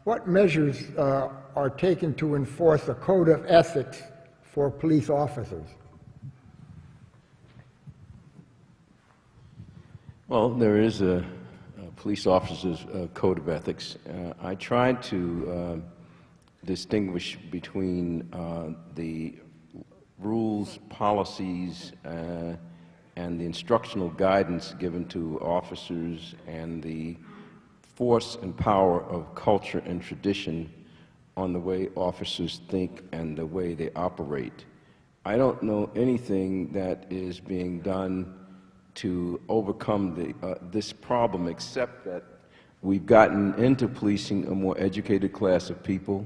What measures are taken to enforce a code of ethics for police officers? Well, there is a police officer's code of ethics. I tried to distinguish between the rules, policies, and the instructional guidance given to officers and the force and power of culture and tradition on the way officers think and the way they operate. I don't know anything that is being done to overcome this problem, except that we've gotten into policing a more educated class of people.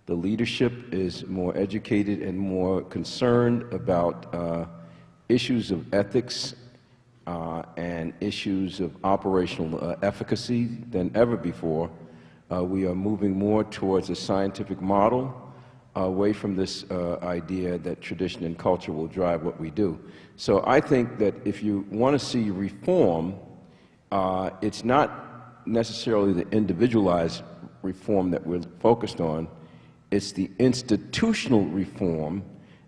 The leadership is more educated and more concerned about issues of ethics and issues of operational efficacy than ever before. We are moving more towards a scientific model, away from this idea that tradition and culture will drive what we do. So I think that if you want to see reform, it's not necessarily the individualized reform that we're focused on, it's the institutional reform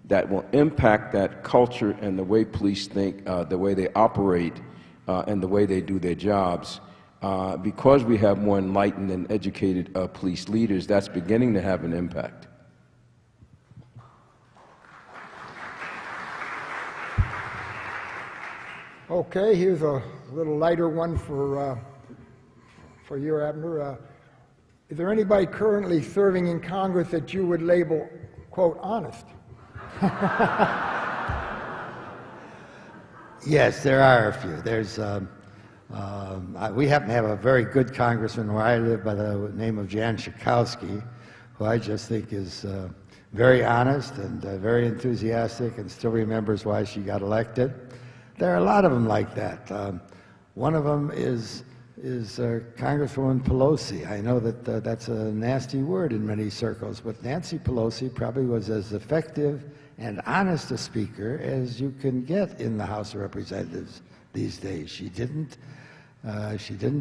that will impact that culture and the way police think, the way they operate, and the way they do their jobs. Because we have more enlightened and educated police leaders, that's beginning to have an impact. Okay, here's a little lighter one for you, Abner. Is there anybody currently serving in Congress that you would label, quote, honest? Yes, there are a few. We happen to have a very good congressman where I live by the name of Jan Schakowsky, who I just think is very honest and very enthusiastic and still remembers why she got elected. There are a lot of them like that. One of them is Congresswoman Pelosi. I know that that's a nasty word in many circles, but Nancy Pelosi probably was as effective and honest a speaker as you can get in the House of Representatives these days. She didn't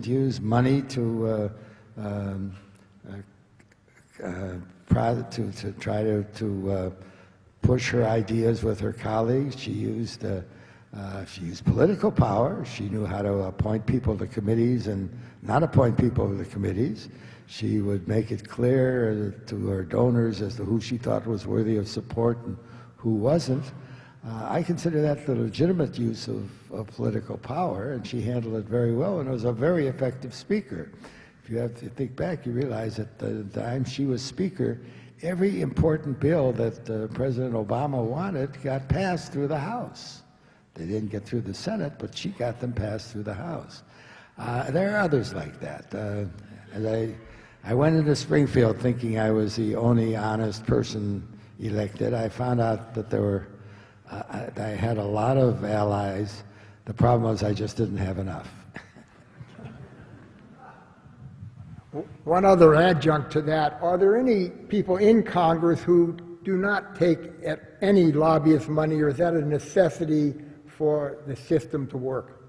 use money to try to push her ideas with her colleagues. She used political power. She knew how to appoint people to committees and not appoint people to the committees. She would make it clear to her donors as to who she thought was worthy of support and who wasn't. I consider that the legitimate use of political power, and she handled it very well and was a very effective speaker. If you have to think back, you realize that the time she was speaker, every important bill that President Obama wanted got passed through the House. They didn't get through the Senate, but she got them passed through the House. There are others like that. And I went into Springfield thinking I was the only honest person elected. I found out that I had a lot of allies. The problem was I just didn't have enough. One other adjunct to that, are there any people in Congress who do not take any lobbyist money, or is that a necessity for the system to work?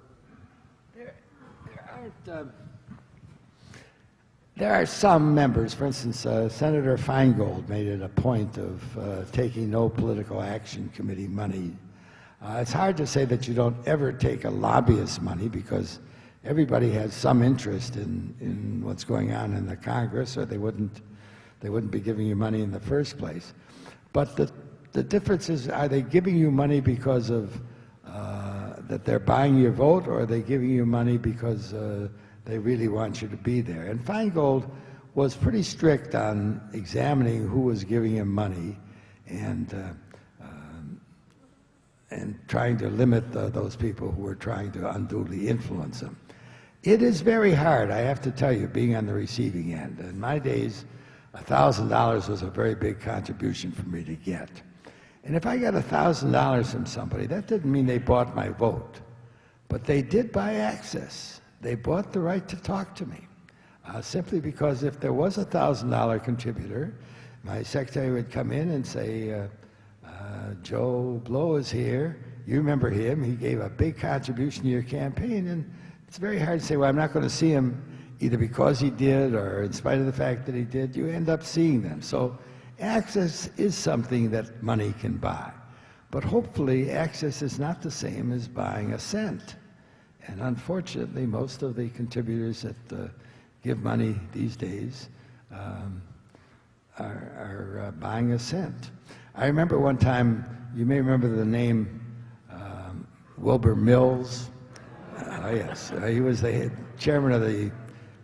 There are some members, for instance, Senator Feingold made it a point of taking no political action committee money. It's hard to say that you don't ever take a lobbyist money because everybody has some interest in what's going on in the Congress, or they wouldn't be giving you money in the first place. But the difference is, are they giving you money because of that they're buying your vote, or are they giving you money because they really want you to be there? And Feingold was pretty strict on examining who was giving him money and trying to limit those people who were trying to unduly influence him. It is very hard, I have to tell you, being on the receiving end. In my days, $1,000 was a very big contribution for me to get. And if I got $1,000 from somebody, that didn't mean they bought my vote, but they did buy access. They bought the right to talk to me, simply because if there was a $1,000 contributor, my secretary would come in and say, Joe Blow is here. You remember him. He gave a big contribution to your campaign. And it's very hard to say, well, I'm not going to see him either because he did or in spite of the fact that he did. You end up seeing them. So access is something that money can buy. But hopefully access is not the same as buying assent. And unfortunately, most of the contributors that give money these days are buying assent. I remember one time, you may remember the name Wilbur Mills. Yes, he was the chairman of the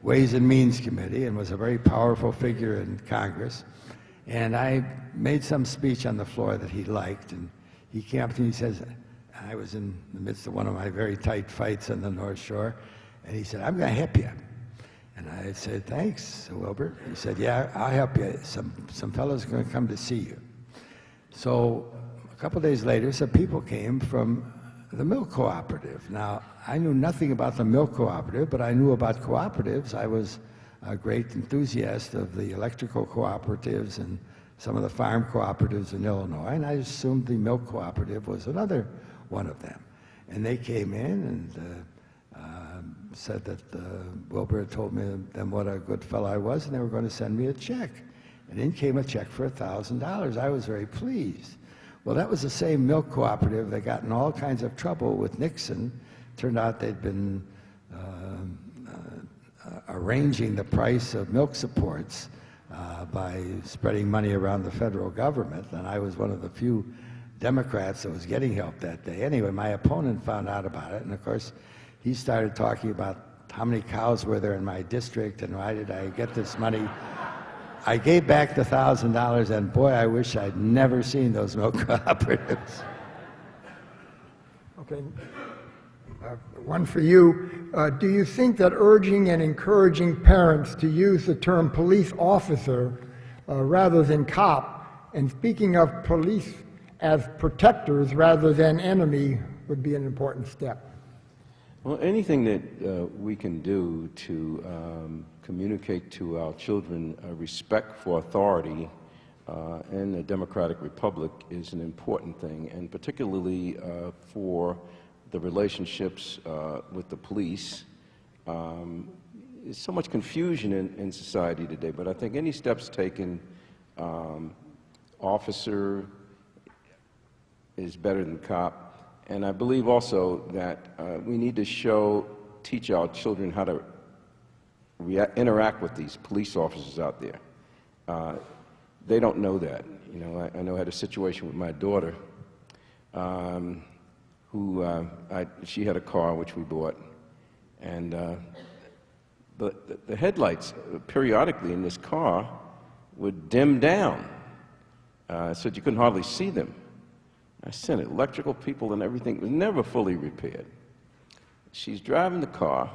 Ways and Means Committee and was a very powerful figure in Congress. And I made some speech on the floor that he liked, and he came up to me and he says, I was in the midst of one of my very tight fights on the North Shore, and he said, I'm going to help you. And I said, thanks, Wilbur. He said, yeah, I'll help you. Some fellows are going to come to see you. So a couple days later, some people came from the milk cooperative. Now, I knew nothing about the milk cooperative, but I knew about cooperatives. I was a great enthusiast of the electrical cooperatives and some of the farm cooperatives in Illinois, and I assumed the milk cooperative was another one of them. And they came in and said that Wilbur had told them what a good fellow I was, and they were going to send me a check. And in came a check for $1,000. I was very pleased. Well, that was the same milk cooperative that got in all kinds of trouble with Nixon. Turned out they'd been arranging the price of milk supports by spreading money around the federal government, and I was one of the few Democrats that was getting help that day. Anyway, my opponent found out about it, and of course, he started talking about how many cows were there in my district and why did I get this money. I gave back the $1,000, and boy, I wish I'd never seen those milk cooperatives. Okay. One for you. Do you think that urging and encouraging parents to use the term police officer rather than cop, and speaking of police as protectors rather than enemy, would be an important step? Well, anything that we can do to communicate to our children respect for authority in a democratic republic is an important thing, and particularly for the relationships with the police. There's so much confusion in society today, but I think any steps taken, officer is better than cop. And I believe also that we need to teach our children how to interact with these police officers out there. They don't know that. You know, I know I had a situation with my daughter, she had a car which we bought, and the headlights periodically in this car would dim down, so that you couldn't hardly see them. I sent electrical people and everything. It was never fully repaired. She's driving the car.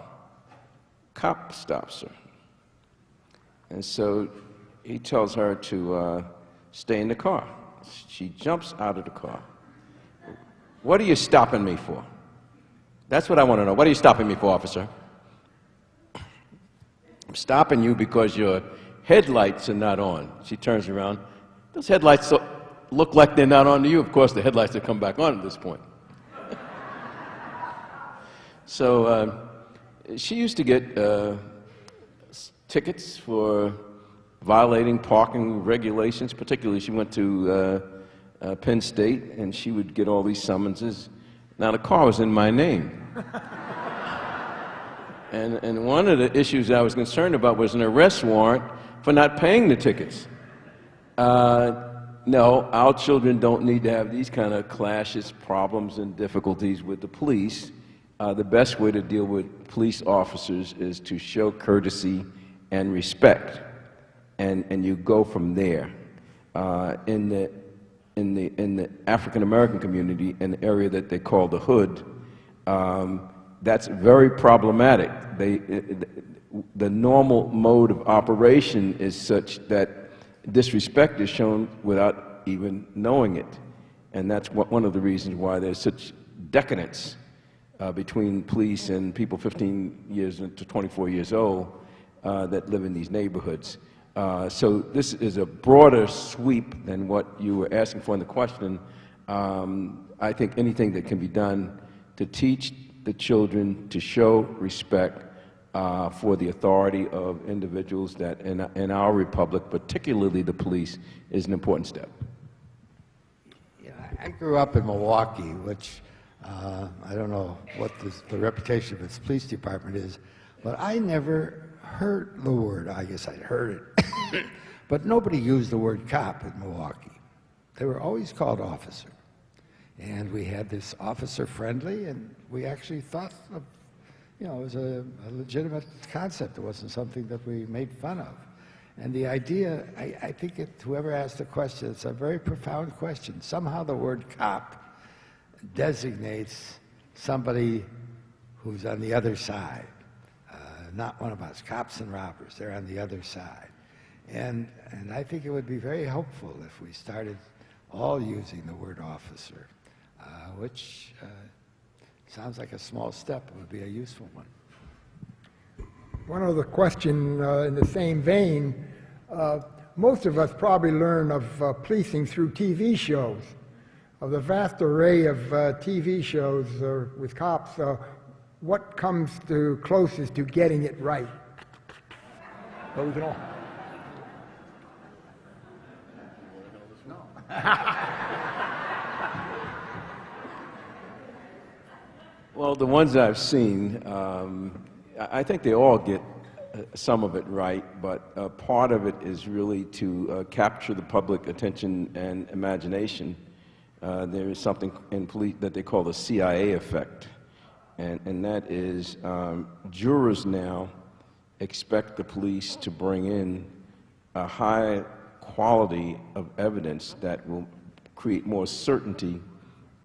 Cop stops her. And so he tells her to stay in the car. She jumps out of the car. What are you stopping me for? That's what I want to know. What are you stopping me for, officer? I'm stopping you because your headlights are not on. She turns around. Those headlights look like they're not on to you. Of course, the headlights have come back on at this point. So she used to get tickets for violating parking regulations. Particularly, she went to Penn State, and she would get all these summonses. Now, the car was in my name. And one of the issues I was concerned about was an arrest warrant for not paying the tickets. No, our children don't need to have these kind of clashes, problems, and difficulties with the police. The best way to deal with police officers is to show courtesy and respect, and you go from there. In the African American community, an area that they call the hood, that's very problematic. The normal mode of operation is such that disrespect is shown without even knowing it, and that's one of the reasons why there's such decadence between police and people 15 years to 24 years old that live in these neighborhoods. So this is a broader sweep than what you were asking for in the question. I think anything that can be done to teach the children to show respect for the authority of individuals that in our republic, particularly the police, is an important step. Yeah, I grew up in Milwaukee, which I don't know what the reputation of its police department is, but I never heard the word. I guess I'd heard it, but nobody used the word cop in Milwaukee. They were always called officer. And we had this officer friendly, and we actually thought of, you know, it was a legitimate concept. It wasn't something that we made fun of. And the idea, I think whoever asked the question, it's a very profound question. Somehow the word cop designates somebody who's on the other side. Not one of us, cops and robbers, they're on the other side. And I think it would be very helpful if we started all using the word officer, which sounds like a small step. It would be a useful one. One other question in the same vein. Most of us probably learn of policing through TV shows. Of the vast array of TV shows with cops, what comes closest to getting it right? Well, we can all. Well, the ones I've seen, I think they all get some of it right, but part of it is really to capture the public attention and imagination. There is something in police that they call the CIA effect, and that is jurors now expect the police to bring in a high quality of evidence that will create more certainty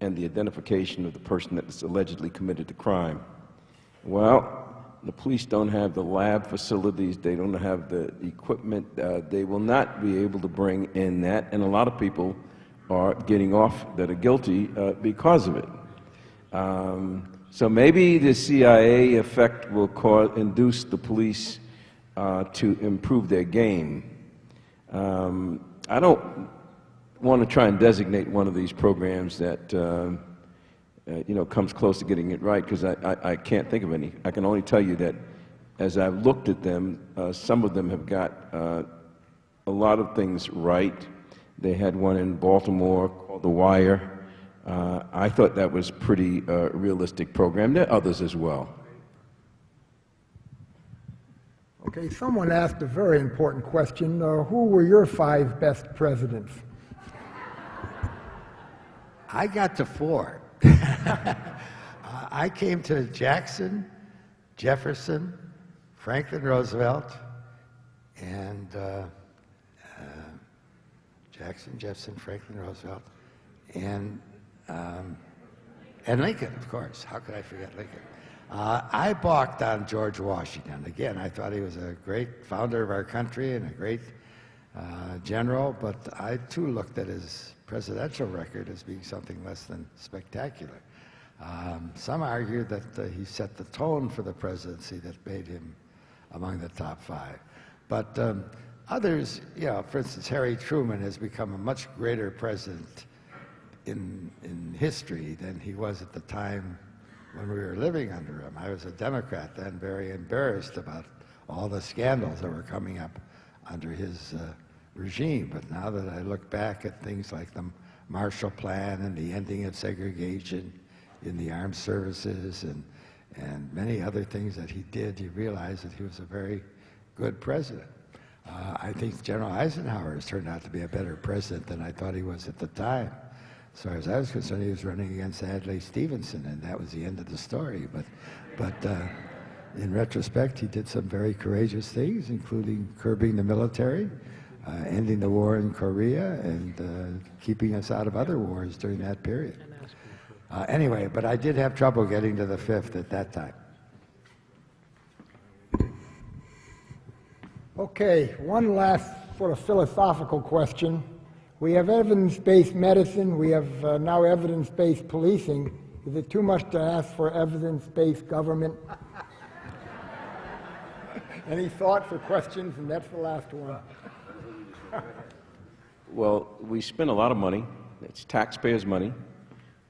and the identification of the person that has allegedly committed the crime. Well, the police don't have the lab facilities, they don't have the equipment, they will not be able to bring in that, and a lot of people are getting off that are guilty because of it. So maybe the CIA effect will induce the police to improve their game. I don't want to try and designate one of these programs that comes close to getting it right, because I can't think of any. I can only tell you that as I've looked at them, some of them have got a lot of things right. They had one in Baltimore called The Wire. I thought that was pretty realistic program. There are others as well. Okay, someone asked a very important question. Who were your 5 best presidents? I got to 4. I came to Jackson, Jefferson, Franklin Roosevelt, and Jackson, Jefferson, Franklin Roosevelt, and Lincoln, of course. How could I forget Lincoln? I balked on George Washington. Again, I thought he was a great founder of our country and a great general, but I too looked at his presidential record as being something less than spectacular. Some argue that he set the tone for the presidency that made him among the top 5. But others, for instance, Harry Truman has become a much greater president in history than he was at the time when we were living under him. I was a Democrat then, very embarrassed about all the scandals that were coming up under his regime. But now that I look back at things like the Marshall Plan and the ending of segregation in the armed services and many other things that he did, you realize that he was a very good president. I think General Eisenhower has turned out to be a better president than I thought he was at the time. As far as I was concerned, he was running against Adlai Stevenson, and that was the end of the story. But in retrospect, he did some very courageous things, including curbing the military, ending the war in Korea, and keeping us out of other wars during that period. Anyway, but I did have trouble getting to the 5th at that time. Okay, one last sort of philosophical question. We have evidence-based medicine, we have now evidence-based policing. Is it too much to ask for evidence-based government? Any thoughts or questions? And that's the last one. Well, we spend a lot of money. It's taxpayers' money.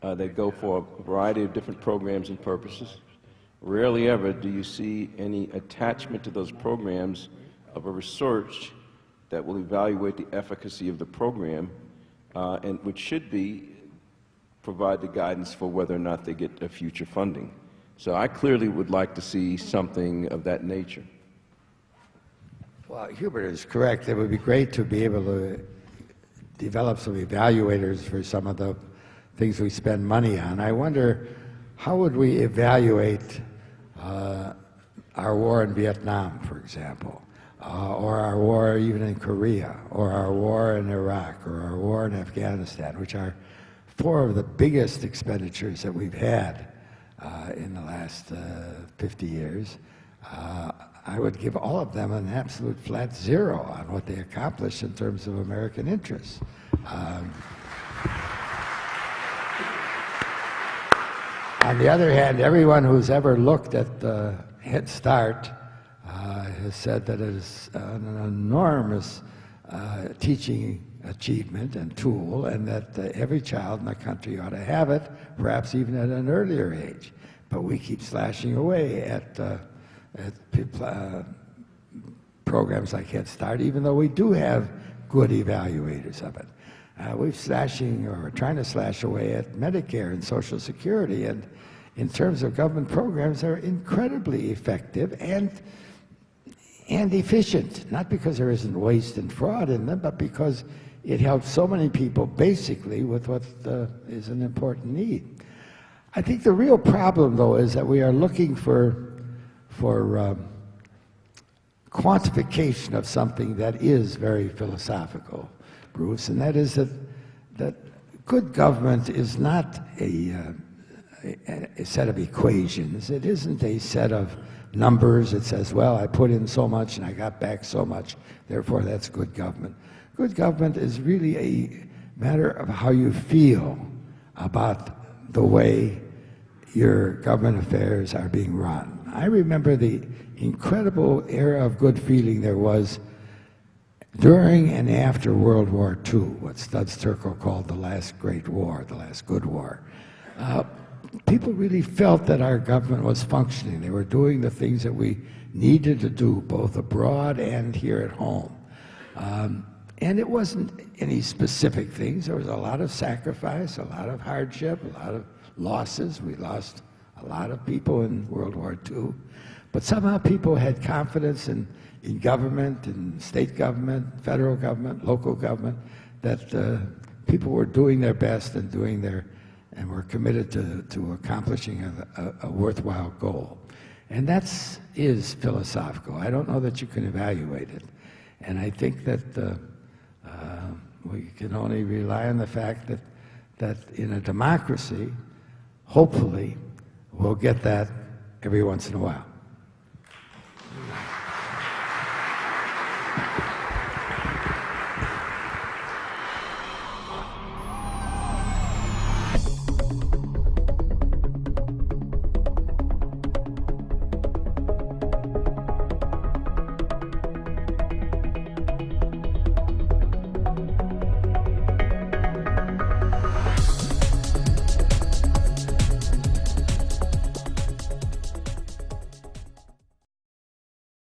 They go for a variety of different programs and purposes. Rarely ever do you see any attachment to those programs of a research that will evaluate the efficacy of the program, and which should provide the guidance for whether or not they get a future funding. So I clearly would like to see something of that nature. Well, Hubert is correct. It would be great to be able to develop some evaluators for some of the things we spend money on. I wonder, how would we evaluate our war in Vietnam, for example? Or our war even in Korea, or our war in Iraq, or our war in Afghanistan, which are 4 of the biggest expenditures that we've had in the last 50 years. I would give all of them an absolute flat 0 on what they accomplished in terms of American interests. On the other hand, everyone who's ever looked at Head Start has said that it is an enormous teaching achievement and tool, and that every child in the country ought to have it, perhaps even at an earlier age. But we keep slashing away at programs like Head Start, even though we do have good evaluators of it. We're slashing, or trying to slash away at Medicare and Social Security, and in terms of government programs, they're incredibly effective and efficient, not because there isn't waste and fraud in them, but because it helps so many people basically with what is an important need. I think the real problem, though, is that we are looking for quantification of something that is very philosophical, Bruce, and that is that good government is not a set of equations. It isn't a set of numbers that says, well, I put in so much and I got back so much, therefore that's good government. Good government is really a matter of how you feel about the way your government affairs are being run. I remember the incredible era of good feeling there was during and after World War II, what Studs Terkel called the last great war, the last good war. People really felt that our government was functioning. They were doing the things that we needed to do, both abroad and here at home. And it wasn't any specific things. There was a lot of sacrifice, a lot of hardship, a lot of losses. We lost a lot of people in World War II. But somehow people had confidence in government, in state government, federal government, local government, that people were doing their best and and were committed to accomplishing a worthwhile goal. And is philosophical. I don't know that you can evaluate it. And I think that we can only rely on the fact that in a democracy, hopefully, we'll get that every once in a while.